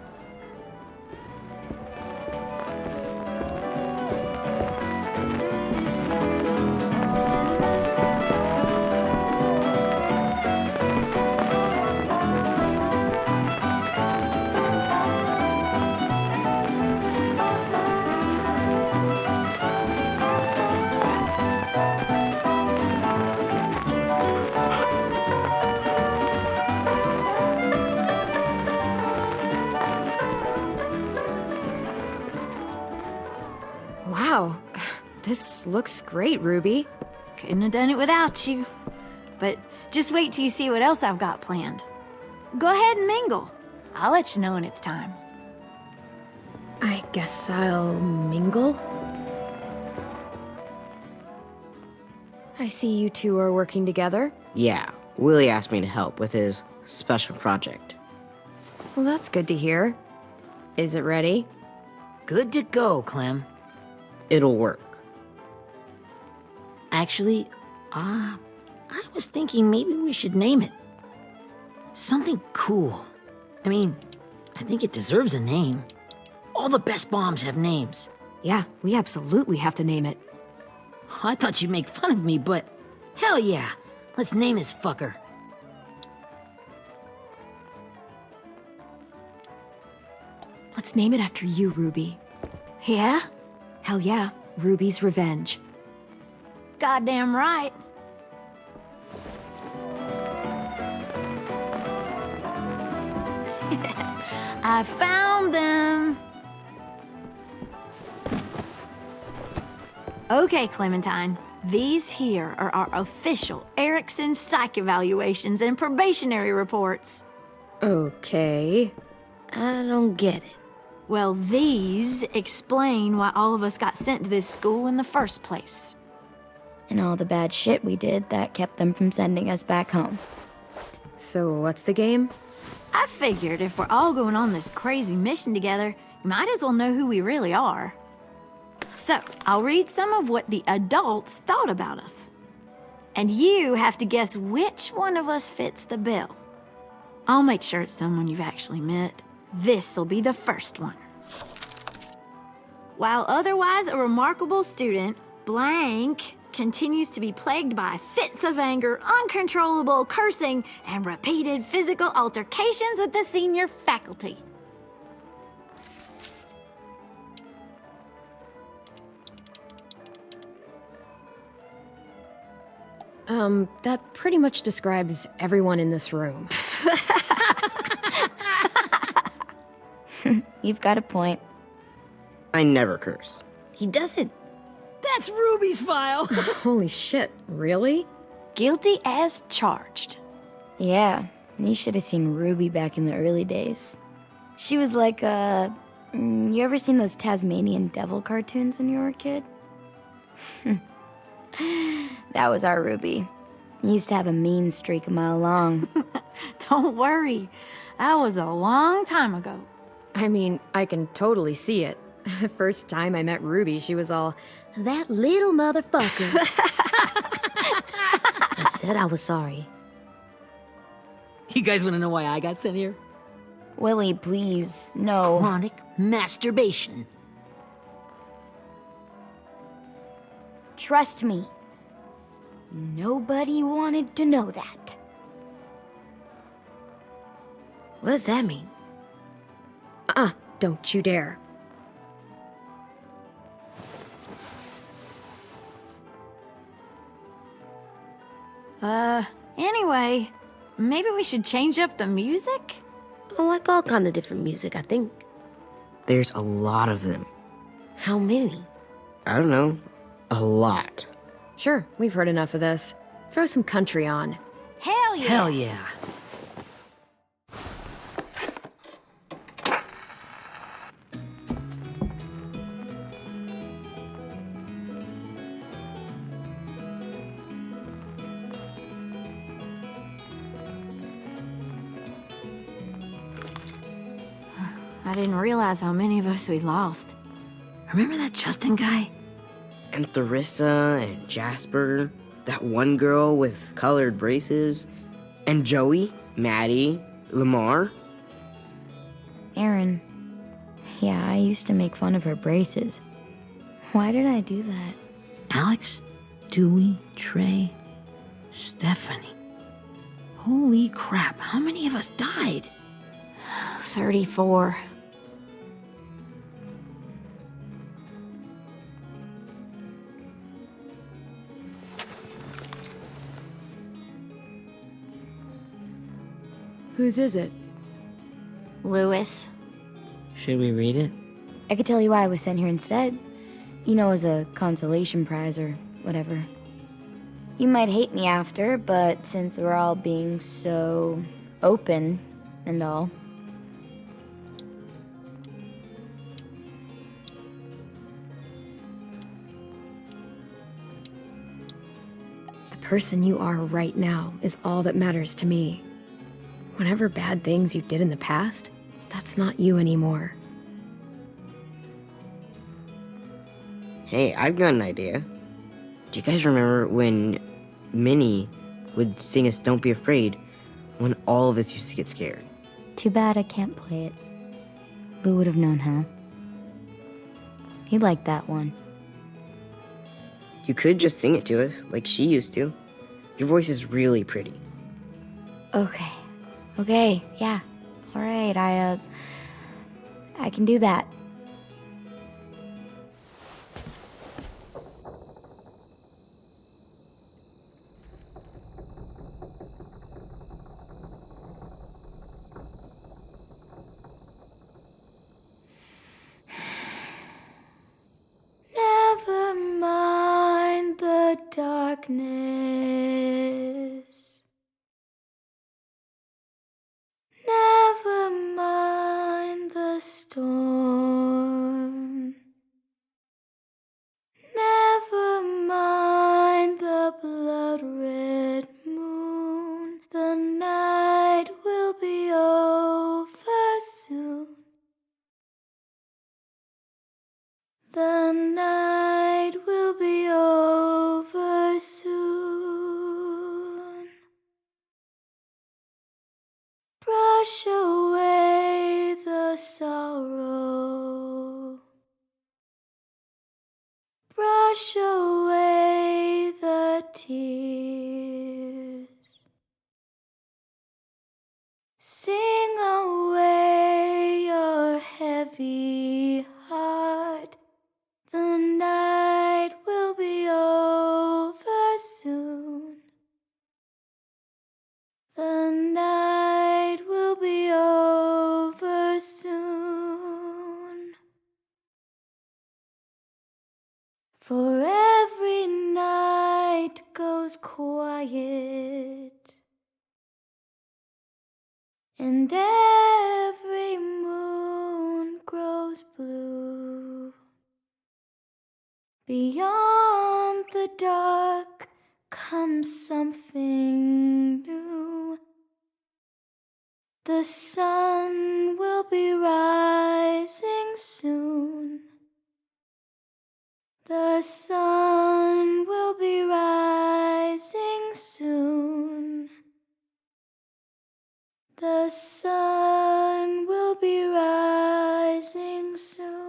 Wow, this looks great, Ruby. Couldn't have done it without you. But just wait till you see what else I've got planned. Go ahead and mingle. I'll let you know when it's time. I guess I'll mingle? I see you two are working together. Yeah, Willie asked me to help with his special project. Well, that's good to hear. Is it ready? Good to go, Clem. It'll work. Actually, I was thinking maybe we should name it. Something cool. I mean, I think it deserves a name. All the best bombs have names. Yeah, we absolutely have to name it. I thought you'd make fun of me, but hell yeah. Let's name this fucker. Let's name it after you, Ruby. Yeah? Hell yeah, Ruby's Revenge. Goddamn right. I found them. Okay, Clementine. These here are our official Erickson psych evaluations and probationary reports. Okay. I don't get it. Well, these explain why all of us got sent to this school in the first place. And all the bad shit we did that kept them from sending us back home. So what's the game? I figured if we're all going on this crazy mission together, you might as well know who we really are. So, I'll read some of what the adults thought about us. And you have to guess which one of us fits the bill. I'll make sure it's someone you've actually met. This'll be the first one. While otherwise a remarkable student, blank continues to be plagued by fits of anger, uncontrollable cursing, and repeated physical altercations with the senior faculty. That pretty much describes everyone in this room. You've got a point. I never curse. He doesn't. That's Ruby's file. Holy shit, really? Guilty as charged. Yeah, you should have seen Ruby back in the early days. She was like you ever seen those Tasmanian devil cartoons when you were a kid? That was our Ruby. He used to have a mean streak a mile long. Don't worry, that was a long time ago. I mean, I can totally see it. The first time I met Ruby, she was all, "That little motherfucker." I said I was sorry. You guys want to know why I got sent here? Willie, please, no. Chronic masturbation. Trust me. Nobody wanted to know that. What does that mean? Don't you dare. Anyway, maybe we should change up the music? I like all kind of different music, I think. There's a lot of them. How many? I don't know. A lot. Sure, we've heard enough of this. Throw some country on. Hell yeah! Hell yeah. I didn't realize how many of us we lost. Remember that Justin guy? And Theresa and Jasper. That one girl with colored braces. And Joey, Maddie, Lamar. Aaron. Yeah, I used to make fun of her braces. Why did I do that? Alex, Dewey, Trey, Stephanie. Holy crap, how many of us died? 34. Whose is it? Lewis. Should we read it? I could tell you why I was sent here instead. You know, as a consolation prize or whatever. You might hate me after, but since we're all being so open and all. The person you are right now is all that matters to me. Whatever bad things you did in the past, that's not you anymore. Hey, I've got an idea. Do you guys remember when Minnie would sing us Don't Be Afraid when all of us used to get scared? Too bad I can't play it. Lou would have known how. He liked that one. You could just sing it to us, like she used to. Your voice is really pretty. Okay, yeah. All right, I can do that. the darkness. Never mind the storm. Never mind the blood-red moon. The night will be over soon. The night will be over soon. Brush away the sorrow. Brush away the tears. Sing away your heavy heart. The night will be over soon. The night will be over soon. For every night goes quiet, and every moon grows blue. Beyond the dark comes something new. The sun will be rising soon. The sun will be rising soon. The sun will be rising soon.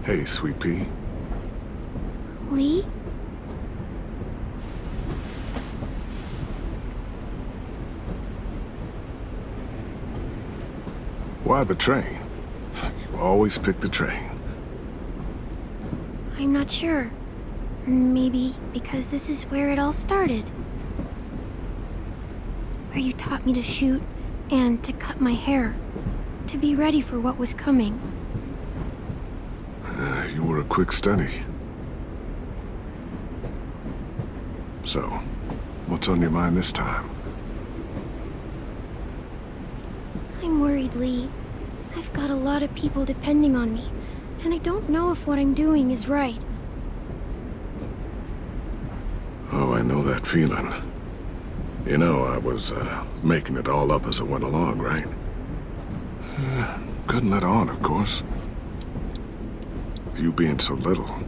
Hey, Sweet Pea. Lee? Why the train? You always pick the train. I'm not sure. Maybe because this is where it all started. Where you taught me to shoot and to cut my hair. To be ready for what was coming. You were a quick study. So, what's on your mind this time? I'm worried, Lee. I've got a lot of people depending on me, and I don't know if what I'm doing is right. Oh, I know that feeling. You know, I was, making it all up as I went along, right? Couldn't let on, of course. With you being so little.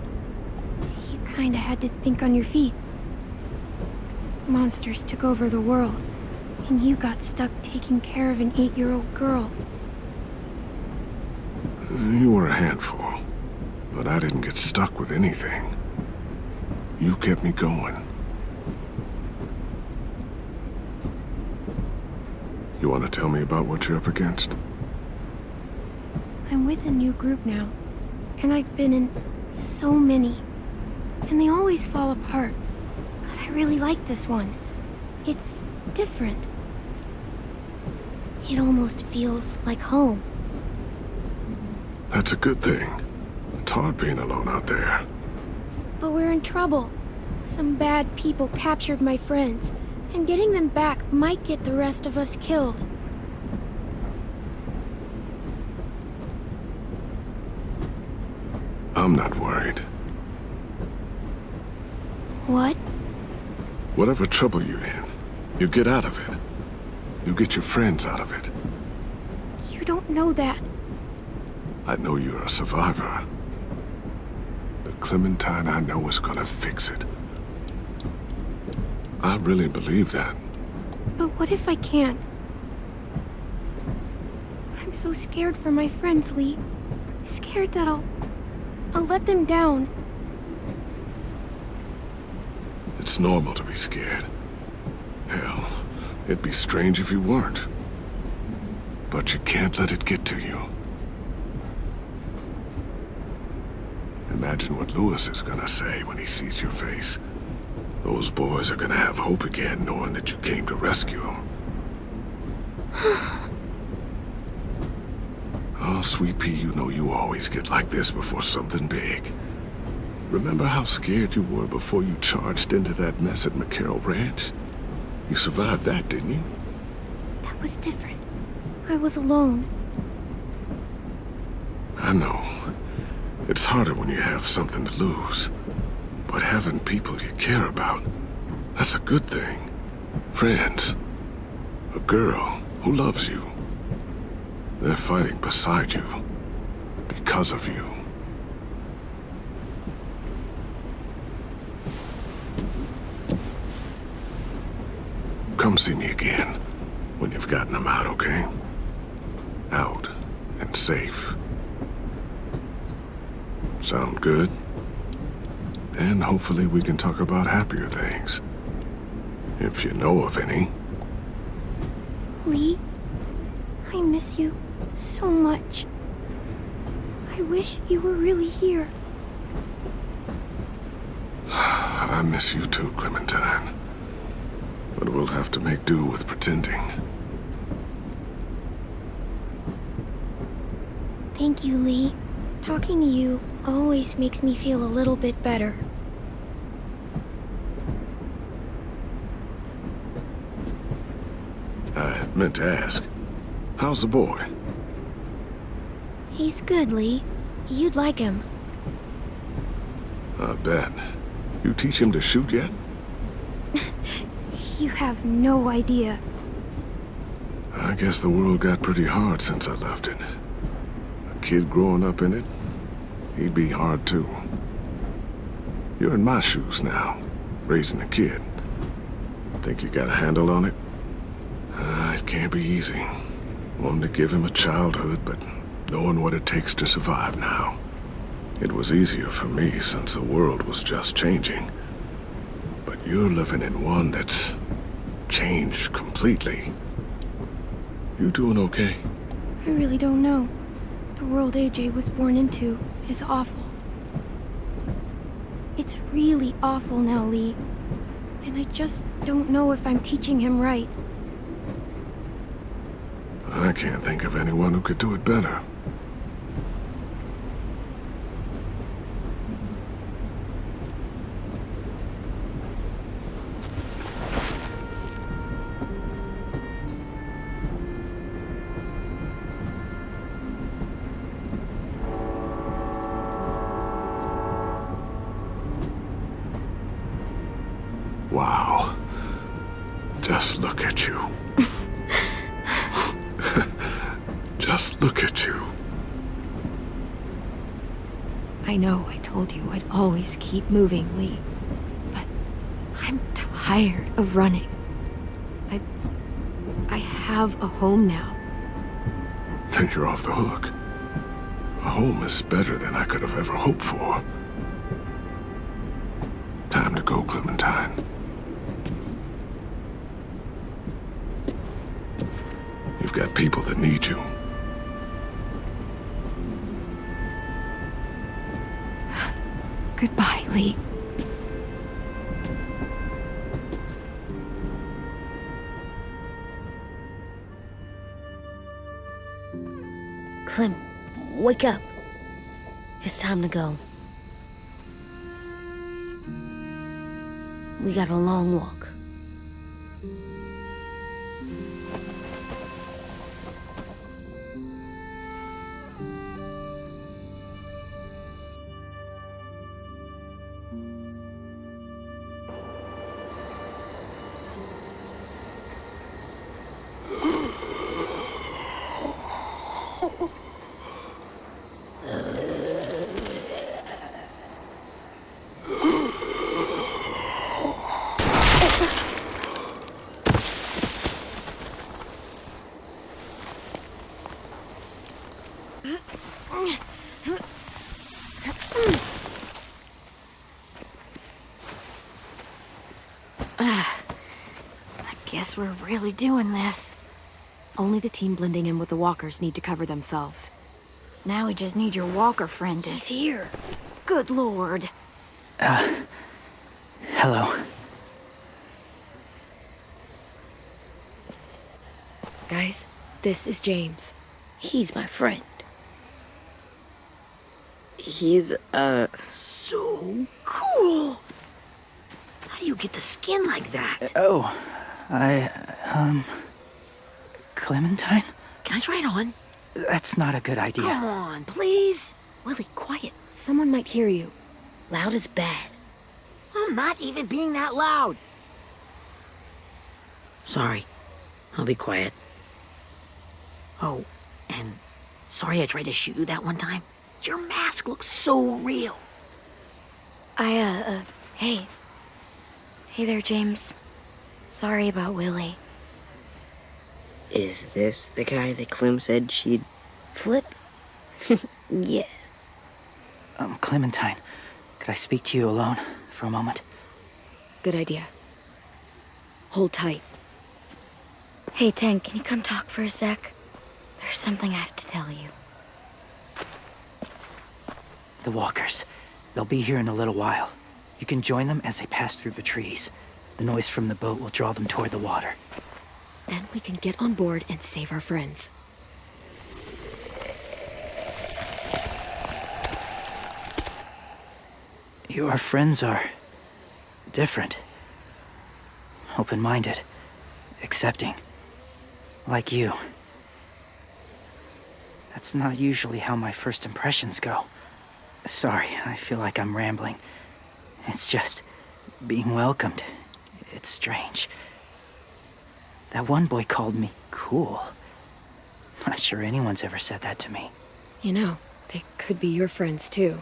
You kinda had to think on your feet. Monsters took over the world, and you got stuck taking care of an 8-year-old girl. You were a handful, but I didn't get stuck with anything. You kept me going. You want to tell me about what you're up against? I'm with a new group now, and I've been in so many, and they always fall apart. But I really like this one. It's different. It almost feels like home. That's a good thing. It's hard being alone out there. But we're in trouble. Some bad people captured my friends, and getting them back might get the rest of us killed. I'm not worried. What? Whatever trouble you're in, you get out of it. You get your friends out of it. You don't know that. I know you're a survivor. The Clementine I know is gonna fix it. I really believe that. But what if I can't? I'm so scared for my friends, Lee. Scared that I'll let them down. It's normal to be scared. Hell, it'd be strange if you weren't. But you can't let it get to you. Imagine what Lewis is gonna say when he sees your face. Those boys are gonna have hope again, knowing that you came to rescue them. Oh, Sweet Pea, you know you always get like this before something big. Remember how scared you were before you charged into that mess at McCarroll Ranch? You survived that, didn't you? That was different. I was alone. I know. It's harder when you have something to lose. But having people you care about, that's a good thing. Friends. A girl who loves you. They're fighting beside you. Because of you. Come see me again when you've gotten them out, okay? Out and safe. Sound good? And hopefully we can talk about happier things. If you know of any. Lee, I miss you so much. I wish you were really here. I miss you too, Clementine. But we'll have to make do with pretending. Thank you, Lee. Talking to you always makes me feel a little bit better. I meant to ask, how's the boy? He's good, Lee. You'd like him. I bet. You teach him to shoot yet? You have no idea. I guess the world got pretty hard since I left it. A kid growing up in it, he'd be hard too. You're in my shoes now, raising a kid. Think you got a handle on it? It can't be easy. Wanting to give him a childhood, but knowing what it takes to survive now. It was easier for me since the world was just changing. But you're living in one that's changed completely. You doing okay? I really don't know. The world AJ was born into is awful. It's really awful now, Lee. And I just don't know if I'm teaching him right. I can't think of anyone who could do it better. Wow. Just look at you. Just look at you. I know I told you I'd always keep moving, Lee. But I'm tired of running. I have a home now. Then you're off the hook. A home is better than I could have ever hoped for. Time to go, Clementine. You've got people that need you. Goodbye, Lee. Clem, wake up. It's time to go. We got a long walk. I guess we're really doing this. Only the team blending in with the walkers need to cover themselves. Now we just need your walker friend to... He's here. Good lord. Hello. Guys, this is James. He's my friend. He's, So cool! How do you get the skin like that? Oh, Clementine? Can I try it on? That's not a good idea. Come on, please. Willie, quiet. Someone might hear you. Loud is bad. I'm not even being that loud. Sorry. I'll be quiet. Oh, and sorry I tried to shoot you that one time. Your mask looks so real. Hey. Hey there, James. Sorry about Willie. is this the guy that Clem said she'd Flip? Yeah. Clementine, could I speak to you alone for a moment? Good idea. Hold tight. Hey, Tank, can you come talk for a sec? There's something I have to tell you. The walkers. They'll be here in a little while. You can join them as they pass through the trees. The noise from the boat will draw them toward the water. Then we can get on board and save our friends. Your friends are different. Open-minded. Accepting. Like you. That's not usually how my first impressions go. Sorry, I feel like I'm rambling. It's just being welcomed. It's strange. That one boy called me cool. Not sure anyone's ever said that to me. You know, they could be your friends too.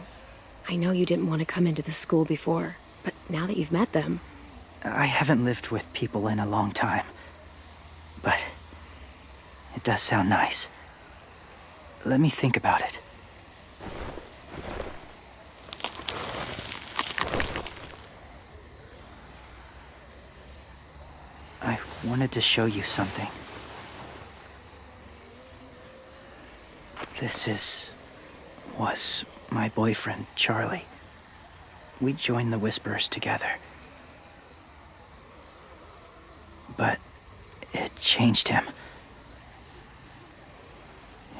I know you didn't want to come into the school before, but now that you've met them... I haven't lived with people in a long time. But it does sound nice. Let me think about it. I wanted to show you something. This was my boyfriend, Charlie. We joined the Whisperers together. But it changed him.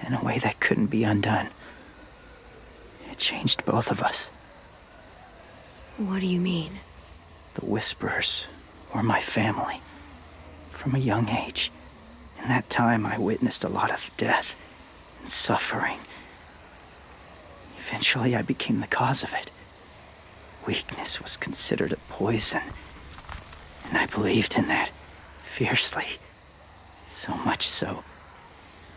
In a way that couldn't be undone. It changed both of us. What do you mean? The Whisperers were my family. From a young age. In that time, I witnessed a lot of death and suffering. Eventually, I became the cause of it. Weakness was considered a poison. And I believed in that, fiercely. So much so,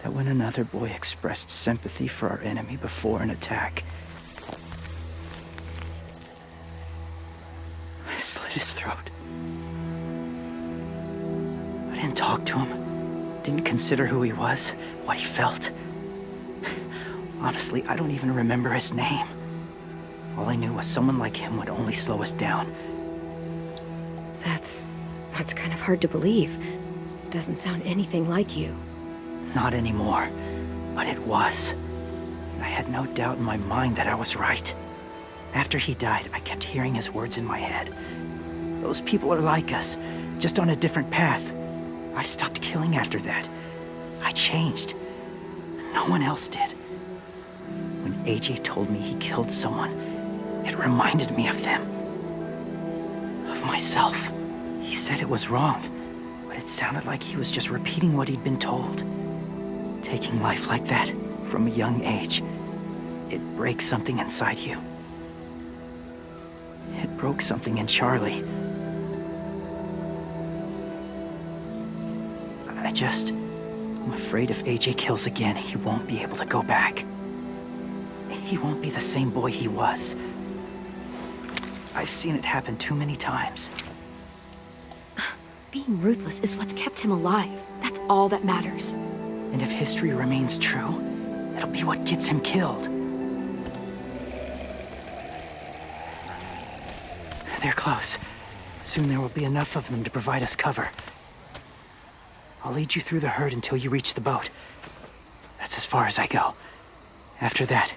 that when another boy expressed sympathy for our enemy before an attack, I slit his throat. I didn't talk to him, didn't consider who he was, what he felt. Honestly, I don't even remember his name. All I knew was someone like him would only slow us down. That's kind of hard to believe. Doesn't sound anything like you. Not anymore, but it was. I had no doubt in my mind that I was right. After he died, I kept hearing his words in my head. Those people are like us, just on a different path. I stopped killing after that. I changed. No one else did. When AJ told me he killed someone, it reminded me of them. Of myself. He said it was wrong, but it sounded like he was just repeating what he'd been told. Taking life like that, from a young age, it breaks something inside you. It broke something in Charlie. I'm afraid if AJ kills again, he won't be able to go back. He won't be the same boy he was. I've seen it happen too many times. Being ruthless is what's kept him alive. That's all that matters. And if history remains true, It'll be what gets him killed. They're close. Soon there will be enough of them to provide us cover. I'll lead you through the herd until you reach the boat. That's as far as I go. After that,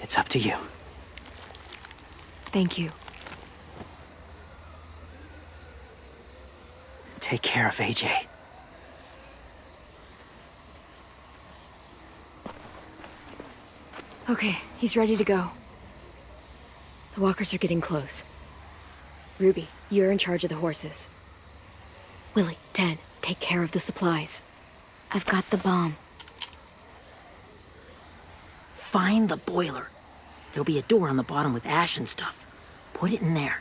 it's up to you. Thank you. Take care of AJ. Okay, he's ready to go. The walkers are getting close. Ruby, you're in charge of the horses. Willie, Ted, take care of the supplies. I've got the bomb. Find the boiler. There'll be a door on the bottom with ash and stuff. Put it in there.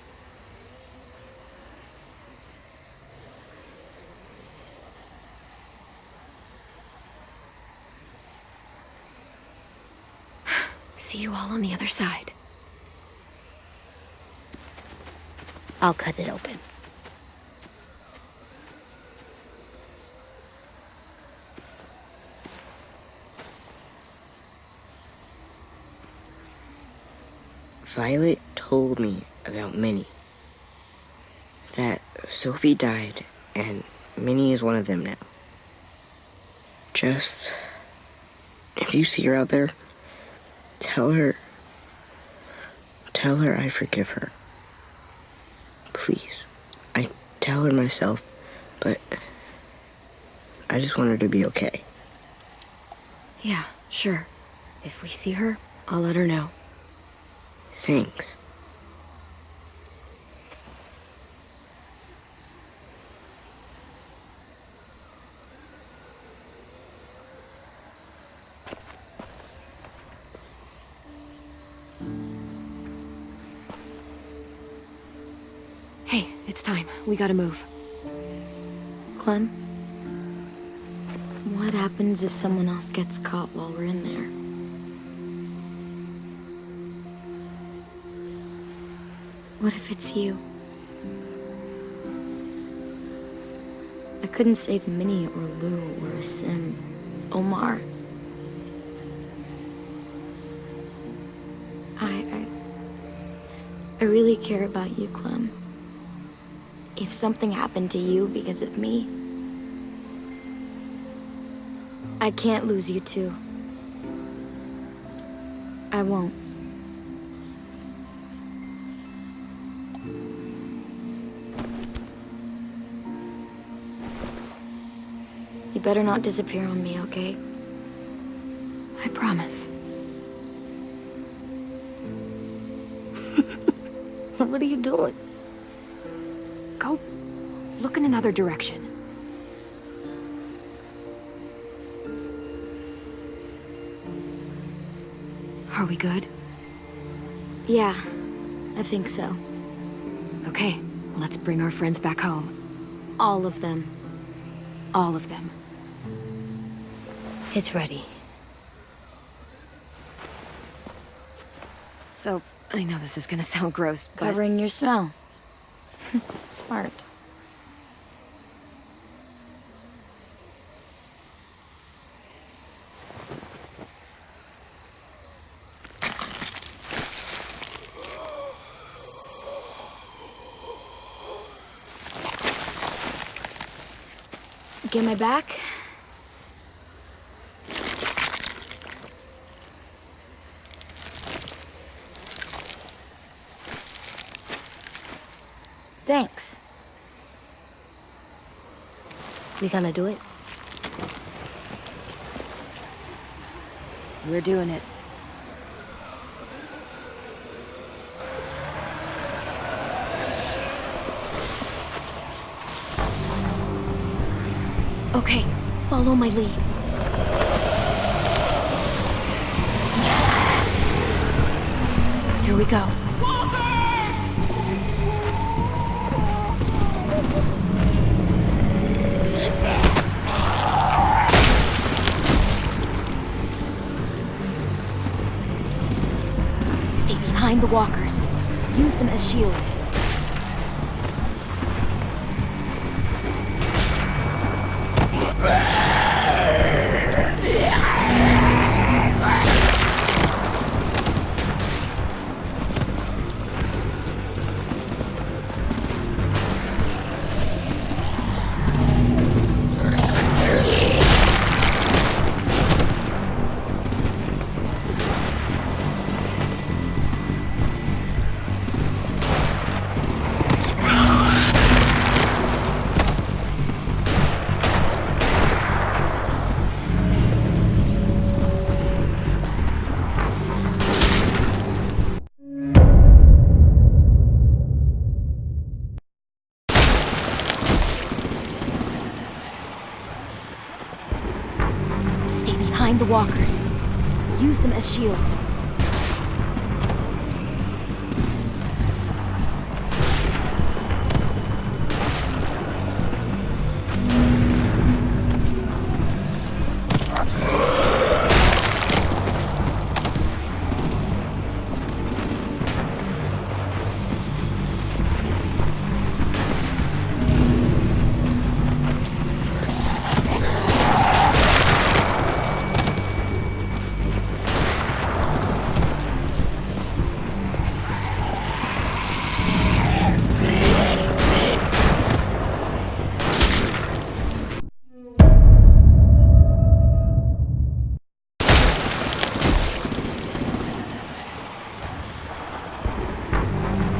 See you all on the other side. I'll cut it open. Violet told me about Minnie. That Sophie died, and Minnie is one of them now. Just... if you see her out there, tell her I forgive her. Please. I tell her myself, but I just want her to be okay. Yeah, sure. If we see her, I'll let her know. Thanks. Hey, it's time. We gotta move. Clem? What happens if someone else gets caught while we're in there? What if it's you? I couldn't save Minnie or Lou or Sim. Omar. I really care about you, Clem. If something happened to you because of me, I can't lose you too. I won't. You better not disappear on me, okay? I promise. What are you doing? Go look in another direction. Are we good? Yeah, I think so. Okay, let's bring our friends back home. All of them. All of them. It's ready. So, I know this is gonna sound gross, but... Covering your smell. Smart. Get my back? Thanks. We gonna do it? We're doing it. Okay, follow my lead. Here we go. Stay behind the walkers. Use them as shields. behind the walkers. Use them as shields.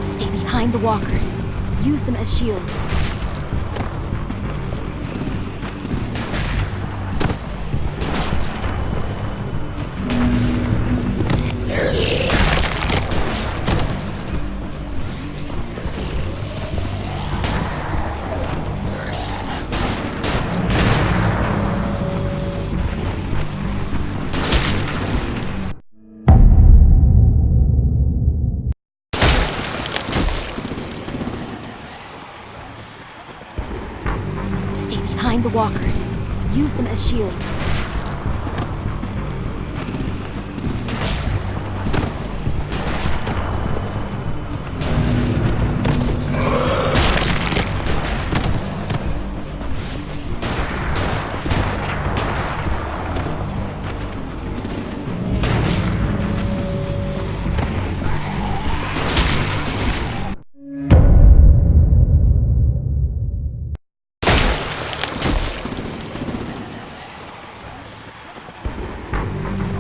Stay behind the walkers. Use them as shields. Stay behind the walkers. Use them as shields.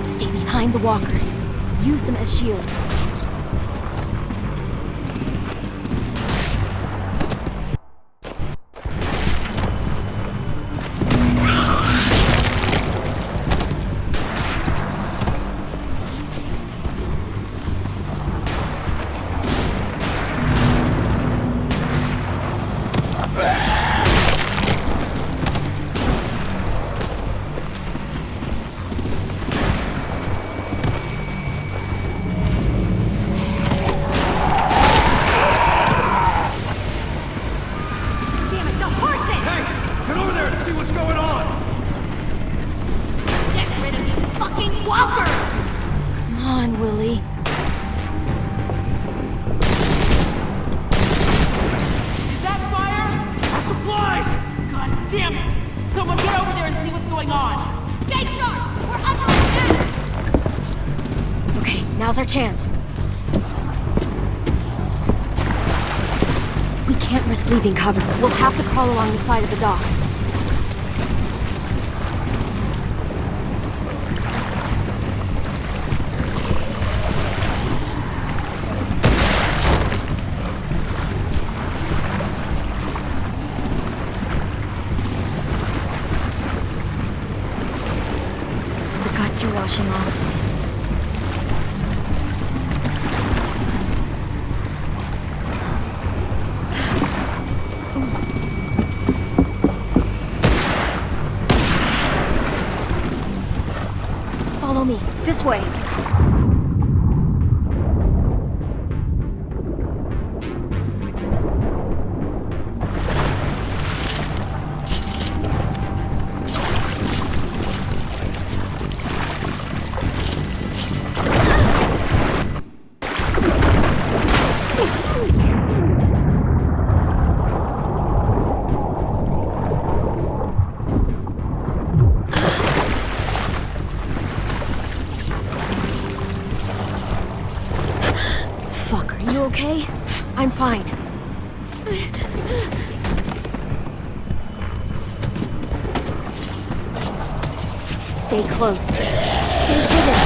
Stay behind the walkers. Use them as shields. Now's our chance. We can't risk leaving cover. We'll have to crawl along the side of the dock. The guts are washing off. Follow me. This way. Okay? I'm fine. Stay close. Stay hidden.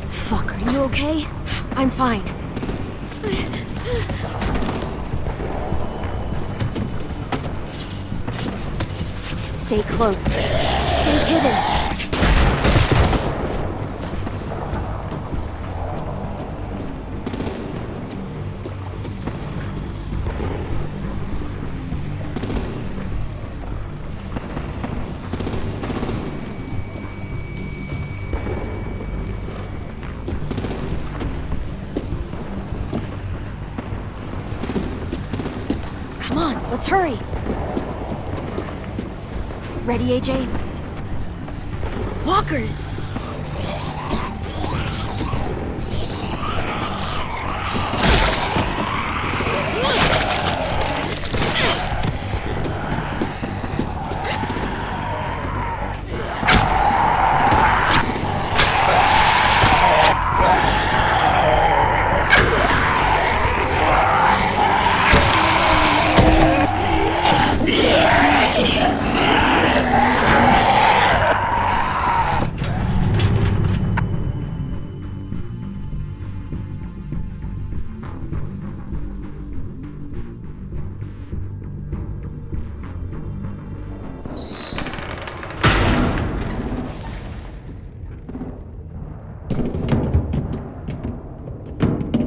Fuck, are you okay? I'm fine. Stay close. Stay hidden. Come on, let's hurry. Ready, AJ? Walkers!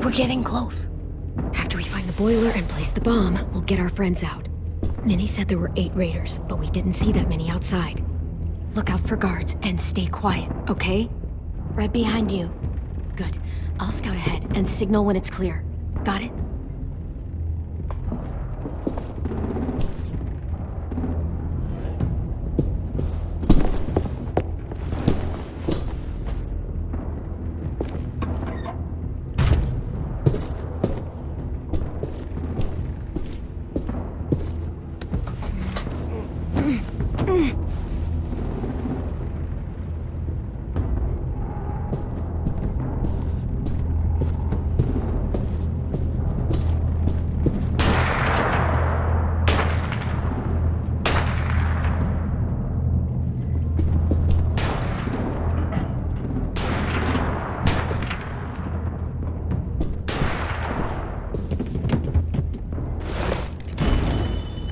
We're getting close. After we find the boiler and place the bomb, we'll get our friends out. Minnie said there were 8 raiders, but we didn't see that many outside. Look out for guards and stay quiet, okay? Right behind you. Good. I'll scout ahead and signal when it's clear. Got it?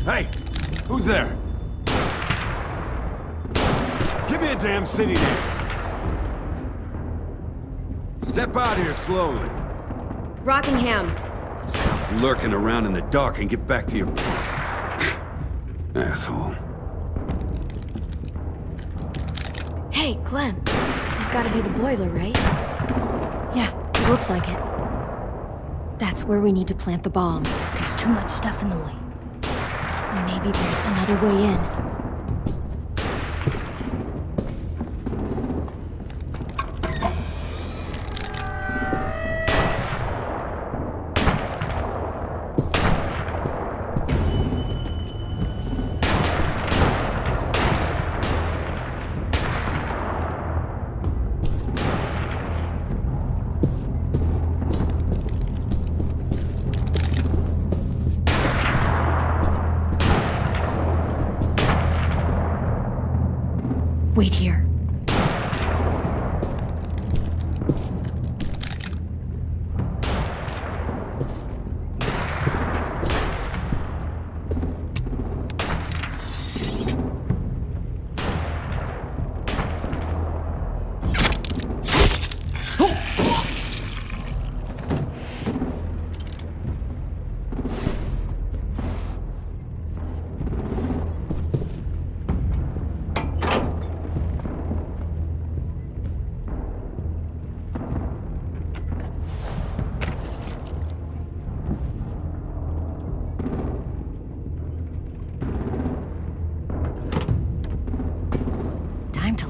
Hey! Who's there? Give me a damn city name. Step out here slowly. Rockingham. Stop lurking around in the dark and get back to your post. Asshole. Hey, Clem. This has got to be the boiler, right? Yeah, it looks like it. That's where we need to plant the bomb. There's too much stuff in the way. Maybe there's another way in. Wait here.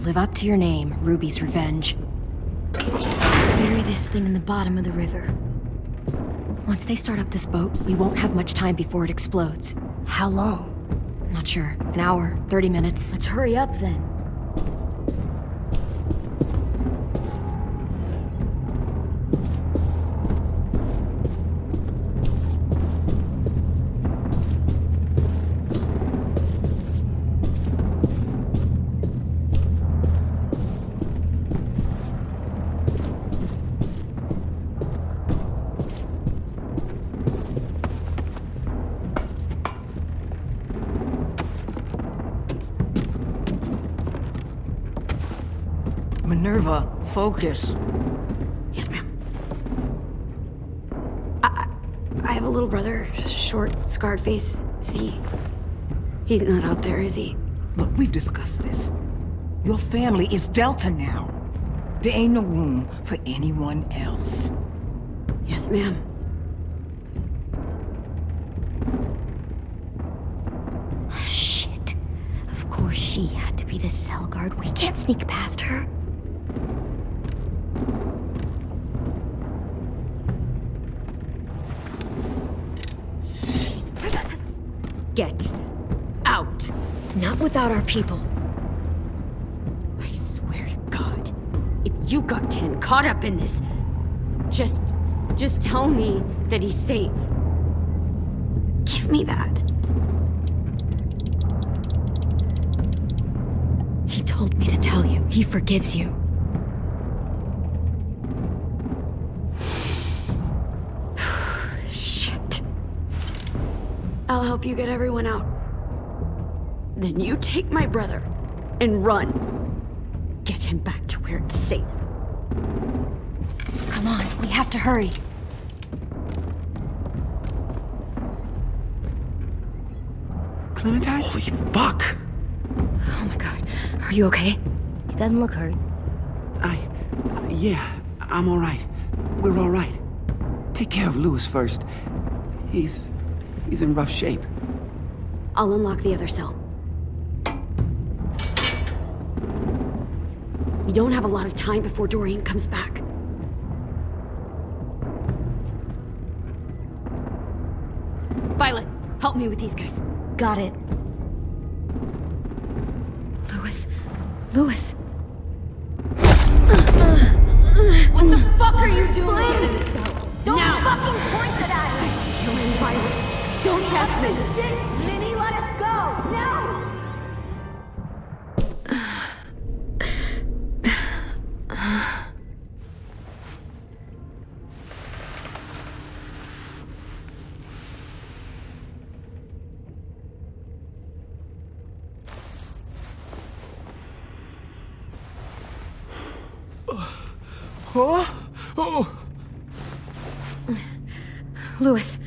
Live up to your name, Ruby's Revenge. Bury this thing in the bottom of the river. Once they start up this boat, we won't have much time before it explodes. How long? Not sure. An hour, 30 minutes. Let's hurry up then. Minerva, focus. Yes, ma'am. I have a little brother, short, scarred face. See? He's not out there, is he? Look, we've discussed this. Your family is Delta now. There ain't no room for anyone else. Yes, ma'am. She had to be the cell guard. We can't sneak past her. Get out. Not without our people. I swear to God, if you got 10 caught up in this, just tell me that he's safe. Give me that. He told me to tell you. He forgives you. Shit. I'll help you get everyone out. Then you take my brother and run. Get him back to where it's safe. Come on, we have to hurry. Clementine? Holy fuck! Oh my god. Are you okay? He doesn't look hurt. Yeah, I'm all right. We're all right. Take care of Louis first. He's in rough shape. I'll unlock the other cell. We don't have a lot of time before Dorian comes back. Violet, help me with these guys. Got it. Louis. What the fuck are you doing? Get in the cell. Don't fucking point that at me! Killing Violet. Don't test me! Minnie, let us go! Now! Huh? Oh! Louis.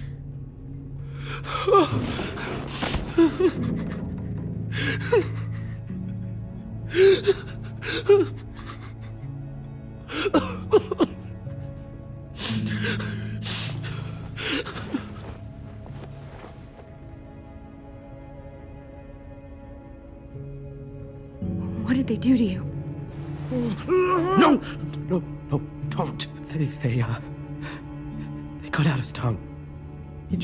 What did they do to you? No, don't. They cut out his tongue. He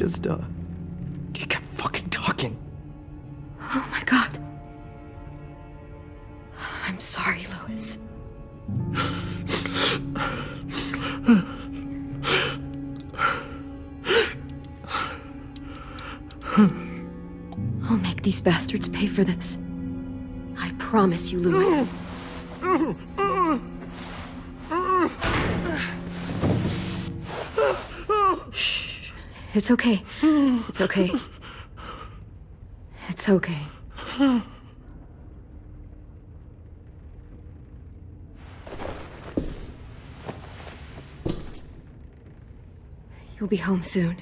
kept fucking talking. Oh my god. I'm sorry, Louis. I'll make these bastards pay for this. I promise you, Louis. Shh. It's okay. It's okay. It's okay. You'll be home soon.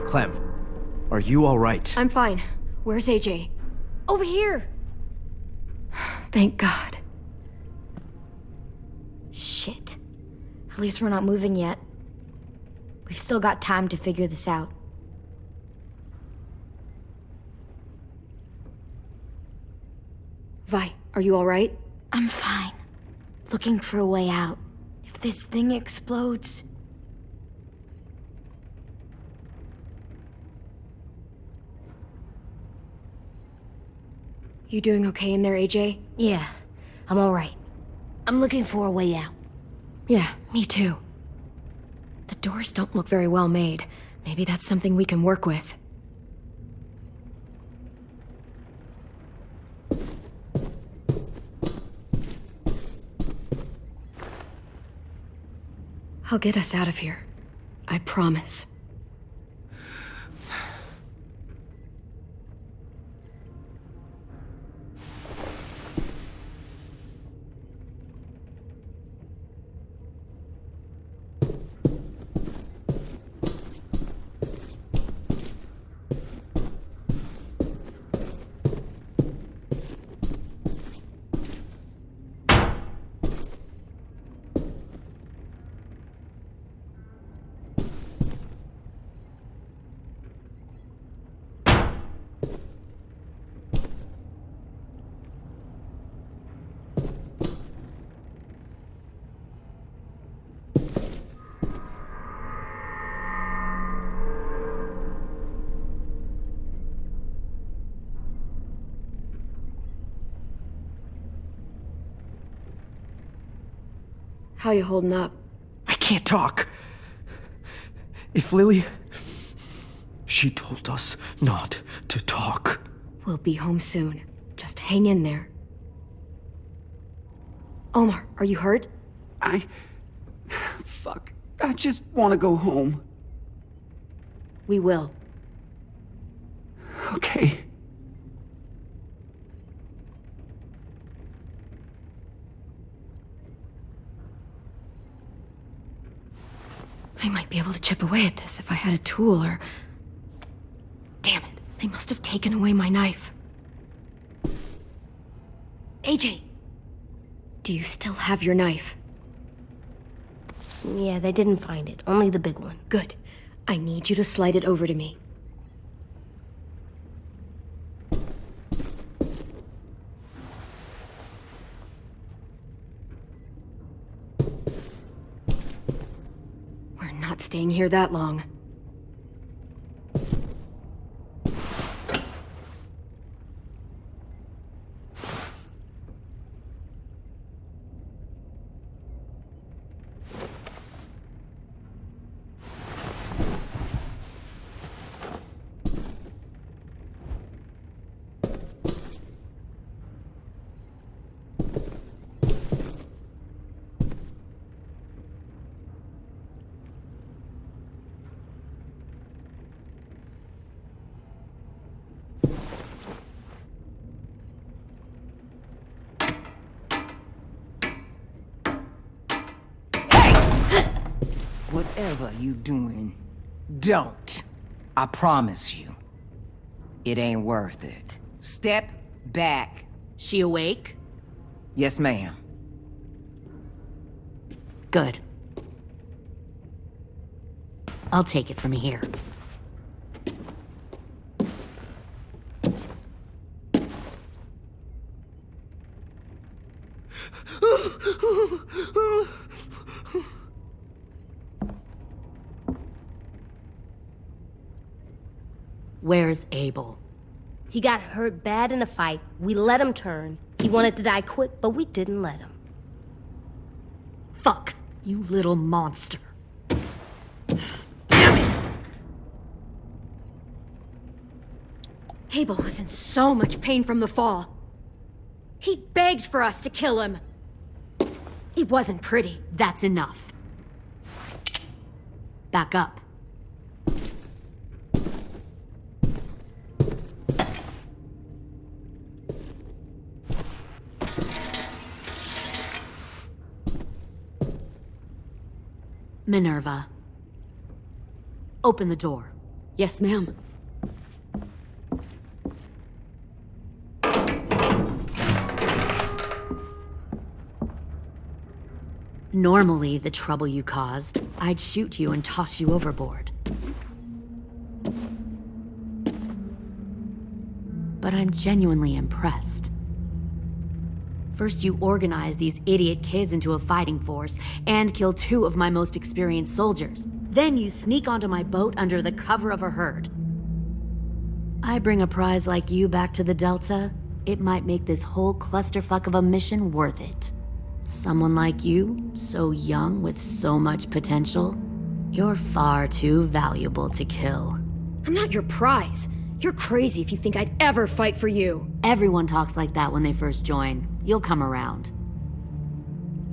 Clem, are you all right? I'm fine. Where's AJ? Over here! Thank God. Shit. At least we're not moving yet. We've still got time to figure this out. Vi, are you all right? I'm fine. Looking for a way out. If this thing explodes... You doing okay in there, AJ? Yeah, I'm all right. I'm looking for a way out. Yeah, me too. The doors don't look very well made. Maybe that's something we can work with. I'll get us out of here. I promise. How you holding up? I can't talk. If Lily... She told us not to talk. We'll be home soon. Just hang in there. Omar, are you hurt? Fuck. I just want to go home. We will. Okay. I might be able to chip away at this if I had a tool or... Damn it, they must have taken away my knife. AJ! Do you still have your knife? Yeah, they didn't find it. Only the big one. Good. I need you to slide it over to me. We're not staying here that long. Whatever you doing, don't. I promise you. It ain't worth it. Step back. She awake? Yes, ma'am. Good. I'll take it from here. Where's Abel? He got hurt bad in a fight. We let him turn. He wanted to die quick, but we didn't let him. Fuck, you little monster. Damn it! Abel was in so much pain from the fall. He begged for us to kill him. It wasn't pretty. That's enough. Back up. Minerva. Open the door. Yes, ma'am. Normally, the trouble you caused, I'd shoot you and toss you overboard. But I'm genuinely impressed. First, you organize these idiot kids into a fighting force and kill 2 of my most experienced soldiers. Then you sneak onto my boat under the cover of a herd. I bring a prize like you back to the Delta, it might make this whole clusterfuck of a mission worth it. Someone like you, so young with so much potential, you're far too valuable to kill. I'm not your prize. You're crazy if you think I'd ever fight for you. Everyone talks like that when they first join. You'll come around.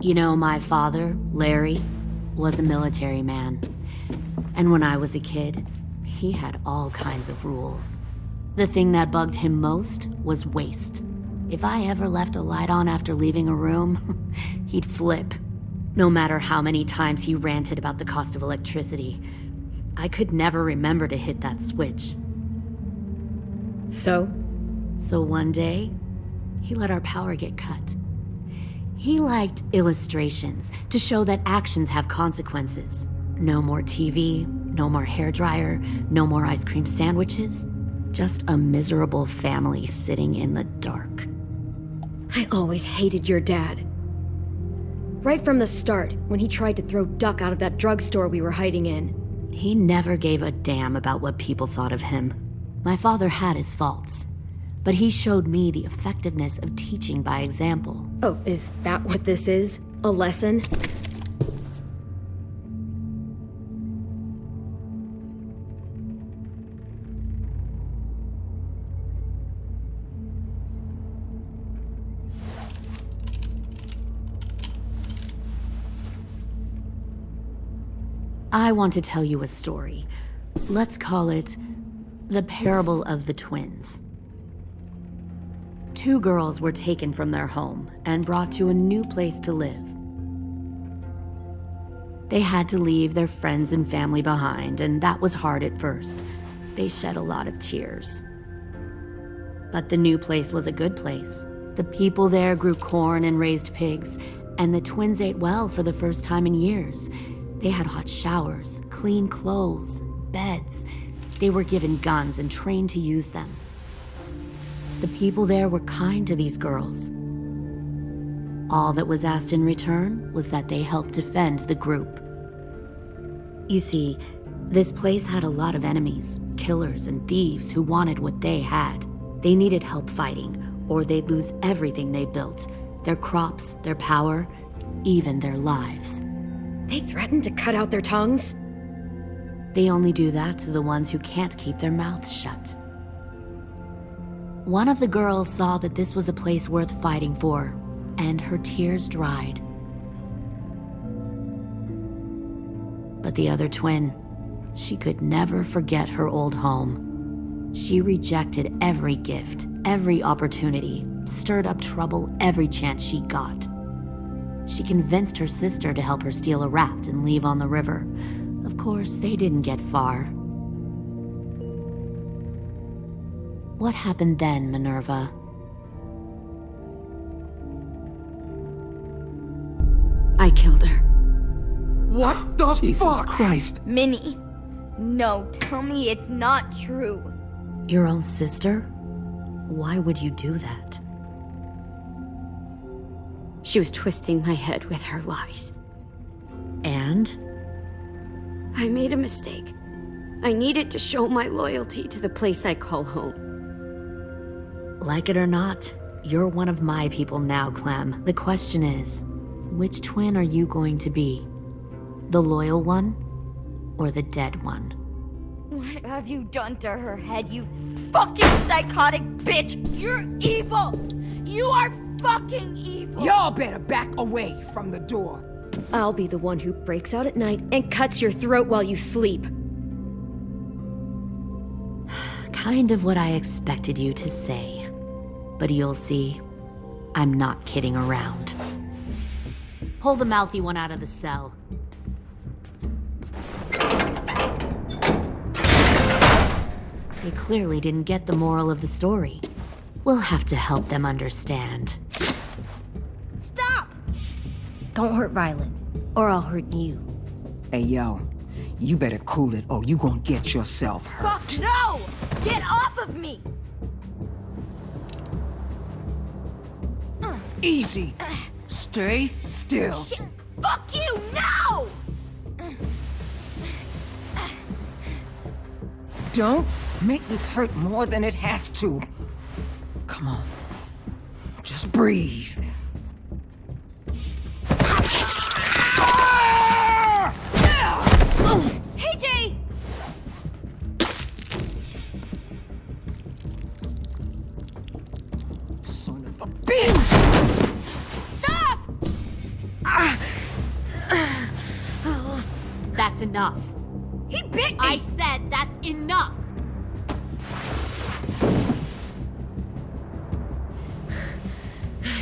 You know, my father, Larry, was a military man. And when I was a kid, he had all kinds of rules. The thing that bugged him most was waste. If I ever left a light on after leaving a room, he'd flip. No matter how many times he ranted about the cost of electricity, I could never remember to hit that switch. So one day, he let our power get cut. He liked illustrations to show that actions have consequences. No more TV, no more hairdryer, no more ice cream sandwiches. Just a miserable family sitting in the dark. I always hated your dad. Right from the start, when he tried to throw Duck out of that drugstore we were hiding in. He never gave a damn about what people thought of him. My father had his faults, but he showed me the effectiveness of teaching by example. Oh, is that what this is? A lesson? I want to tell you a story. Let's call it the Parable of the Twins. 2 girls were taken from their home and brought to a new place to live. They had to leave their friends and family behind, and that was hard at first. They shed a lot of tears. But the new place was a good place. The people there grew corn and raised pigs, and the twins ate well for the first time in years. They had hot showers, clean clothes, beds. They were given guns and trained to use them. The people there were kind to these girls. All that was asked in return was that they help defend the group. You see, this place had a lot of enemies, killers and thieves who wanted what they had. They needed help fighting, or they'd lose everything they built, their crops, their power, even their lives. They threatened to cut out their tongues? They only do that to the ones who can't keep their mouths shut. One of the girls saw that this was a place worth fighting for, and her tears dried. But the other twin, she could never forget her old home. She rejected every gift, every opportunity, stirred up trouble every chance she got. She convinced her sister to help her steal a raft and leave on the river. Of course, they didn't get far. What happened then, Minerva? I killed her. What the Jesus fuck? Christ. Minnie, no, tell me it's not true. Your own sister? Why would you do that? She was twisting my head with her lies. And? I made a mistake. I needed to show my loyalty to the place I call home. Like it or not, you're one of my people now, Clem. The question is, which twin are you going to be? The loyal one, or the dead one? What have you done to her head, you fucking psychotic bitch? You're evil! You are fucking evil! Y'all better back away from the door. I'll be the one who breaks out at night and cuts your throat while you sleep. Kind of what I expected you to say. But you'll see, I'm not kidding around. Pull the mouthy one out of the cell. They clearly didn't get the moral of the story. We'll have to help them understand. Stop! Don't hurt Violet, or I'll hurt you. Hey, yo, you better cool it or you gonna get yourself hurt. Fuck no! Get off of me! Easy. Stay still. Shit, fuck you, no! Don't make this hurt more than it has to. Come on. Just breathe. Hey, Jay! Son of a bitch! Stop! That's enough. He bit me! I said that's enough!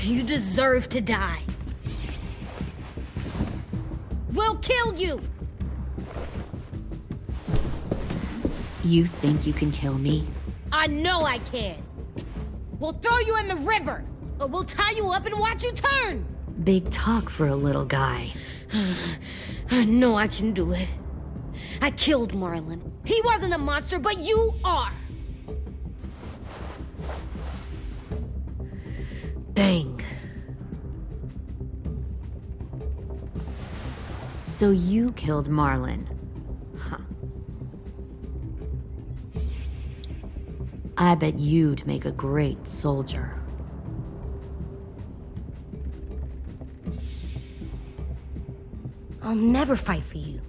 You deserve to die. We'll kill you! You think you can kill me? I know I can. We'll throw you in the river, or we'll tie you up and watch you turn. Big talk for a little guy. I know I can do it. I killed Marlon. He wasn't a monster, but you are. Dang. So you killed Marlon. Huh. I bet you'd make a great soldier. I'll never fight for you.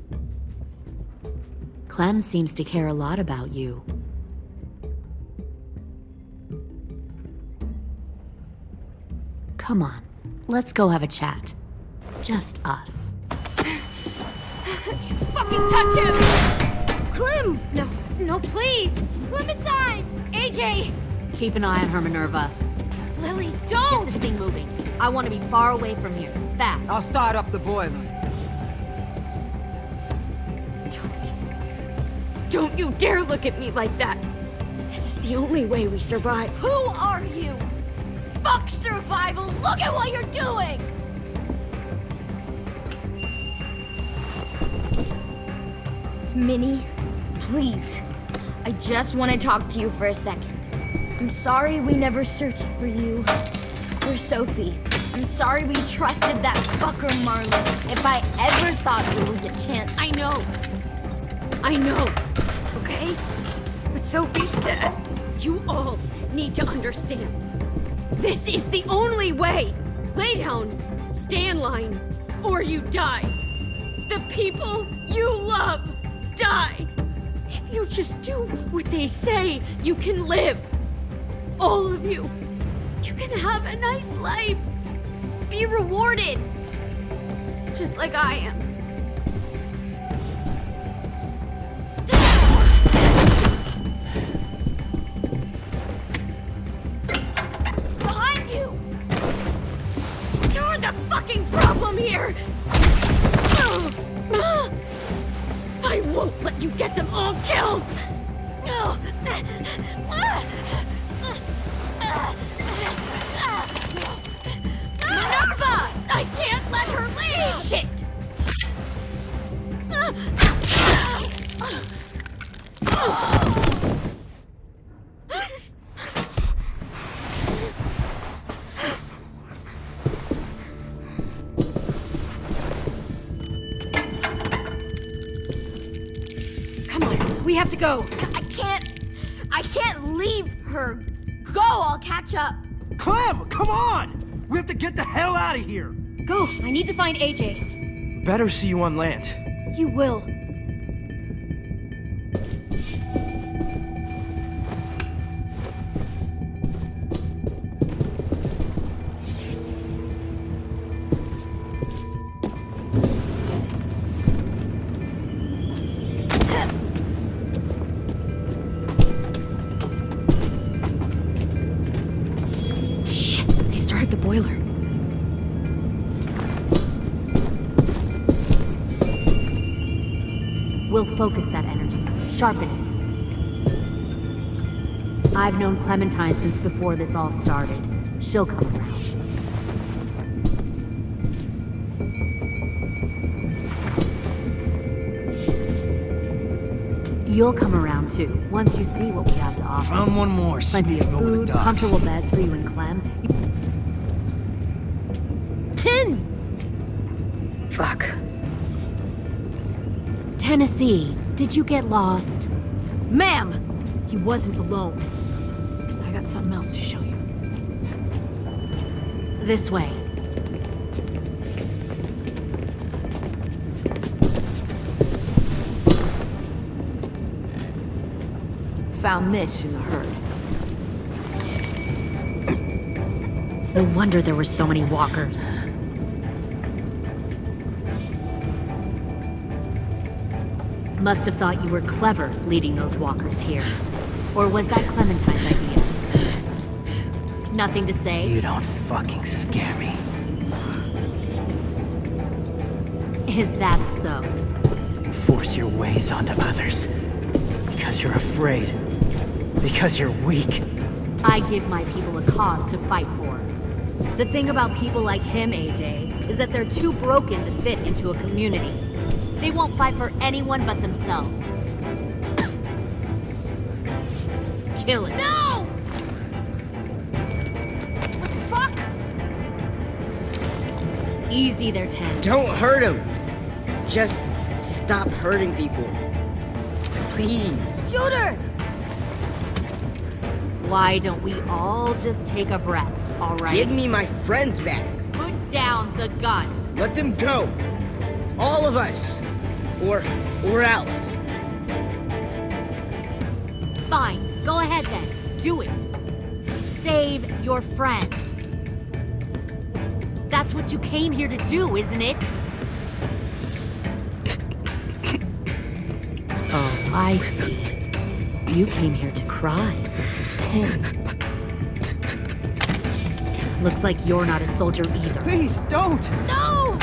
Clem seems to care a lot about you. Come on, let's go have a chat. Just us. Fucking touch him! Clem! No, please! Clementine! AJ! Keep an eye on her, Minerva. Lily, don't! Get this thing moving. I want to be far away from here. Fast. I'll start up the boiler. Don't you dare look at me like that! This is the only way we survive. Who are you? Fuck survival! Look at what you're doing! Minnie, please. I just want to talk to you for a second. I'm sorry we never searched for you. For Sophie. I'm sorry we trusted that fucker Marlon. If I ever thought there was a chance. I know, okay? But Sophie's dead. You all need to understand. This is the only way. Lay down, stay in line, or you die. The people you love die. If you just do what they say, you can live. All of you. You can have a nice life. Be rewarded. Just like I am. Behind you! You're the fucking problem here! I won't let you get them all killed! Minerva! I can't let her leave! Shit! Come on, we have to go. I can't leave her. Go, I'll catch up. Clem, come on! We have to get the hell out of here! Go, I need to find AJ. Better see you on land. You will. Shit, they started the boiler. We'll focus that energy. Sharpen it. I've known Clementine since before this all started. She'll come around. You'll come around too, once you see what we have to offer. Found one more Plenty of sneaking over the food, docks. comfortable beds for you and Clem. Fuck. Tennessee, did you get lost? Ma'am! He wasn't alone. I got something else to show you. This way. Found this in the herd. No wonder there were so many walkers. Must have thought you were clever leading those walkers here. Or was that Clementine's idea? Nothing to say? You don't fucking scare me. Is that so? You force your ways onto others. Because you're afraid. Because you're weak. I give my people a cause to fight for. The thing about people like him, AJ, is that they're too broken to fit into a community. They won't fight for anyone but themselves. Kill it. No! What the fuck? Easy there, Ten. Don't hurt him. Just stop hurting people. Please. Shoot her! Why don't we all just take a breath, all right? Give me my friends back. Put down the gun. Let them go. All of us. Or else. Fine, go ahead then. Do it. Save your friends. That's what you came here to do, isn't it? I see. You came here to cry. Tim. Looks like you're not a soldier either. Please, don't! No!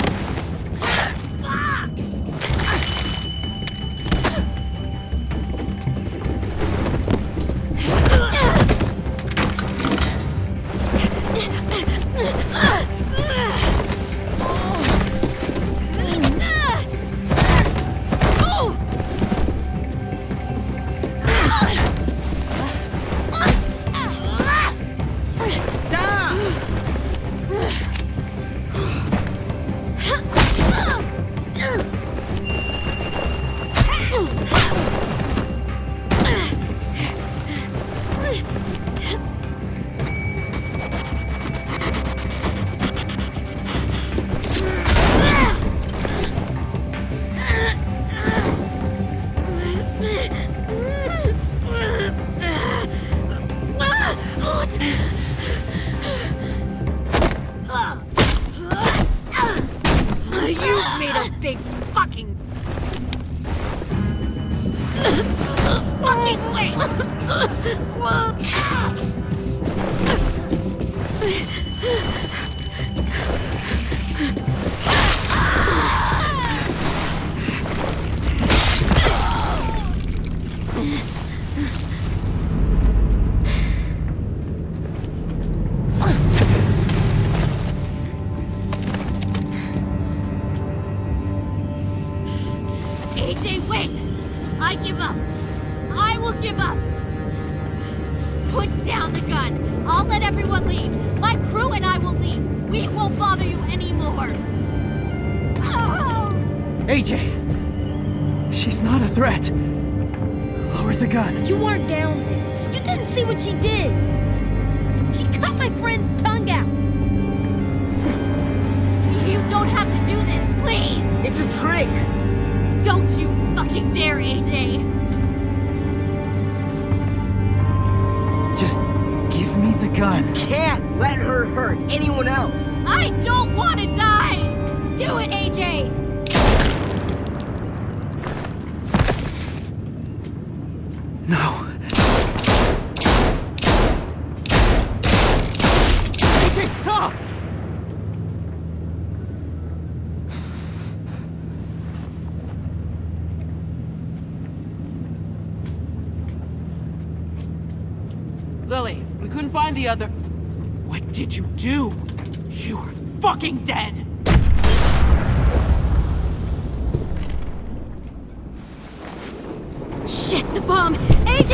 You made a big fucking wait! AJ, wait! I give up. I will give up. Put down the gun. I'll let everyone leave. My crew and I will leave. We won't bother you anymore. Oh! AJ! She's not a threat. Lower the gun. You weren't down there. You didn't see what she did. She cut my friend's tongue out. You don't have to do this, please! It's a trick! Don't you fucking dare, AJ! Just give me the gun. Can't let her hurt anyone else. I don't want to die! Do it, AJ! No. AJ, stop! Lily, we couldn't find the other. What did you do? You are fucking dead! Shit, the bomb! AJ!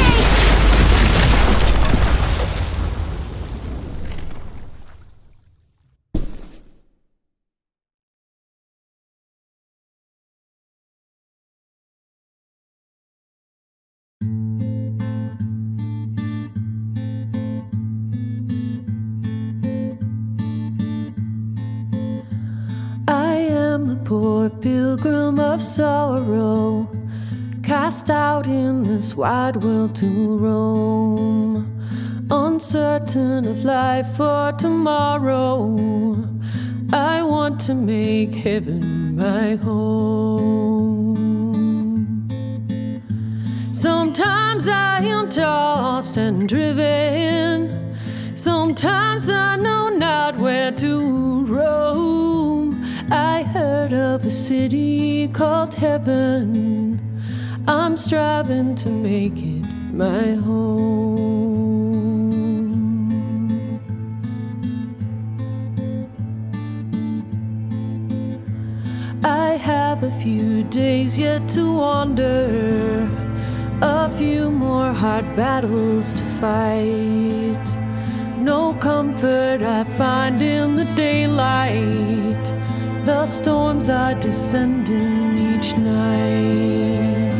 I am a poor pilgrim of sorrow, cast out in this wide world to roam, uncertain of life for tomorrow. I want to make heaven my home. Sometimes I am tossed and driven, sometimes I know not where to roam. I heard of a city called heaven, I'm striving to make it my home. I have a few days yet to wander, a few more hard battles to fight. No comfort I find in the daylight, the storms are descending each night.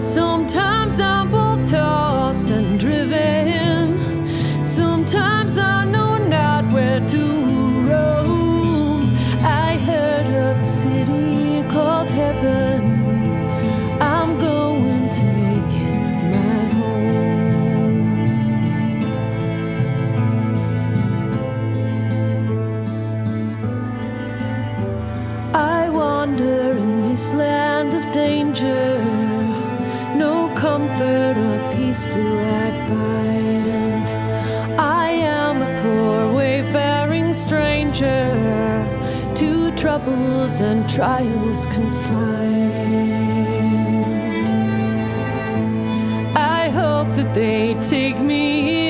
Sometimes I'm both tossed and driven, sometimes I know not where to roam. I heard of a city called heaven, I'm going to make it my home. I wander in this land of danger, stranger. No comfort or peace do I find. I am a poor wayfaring stranger, to troubles and trials confined. I hope that they take me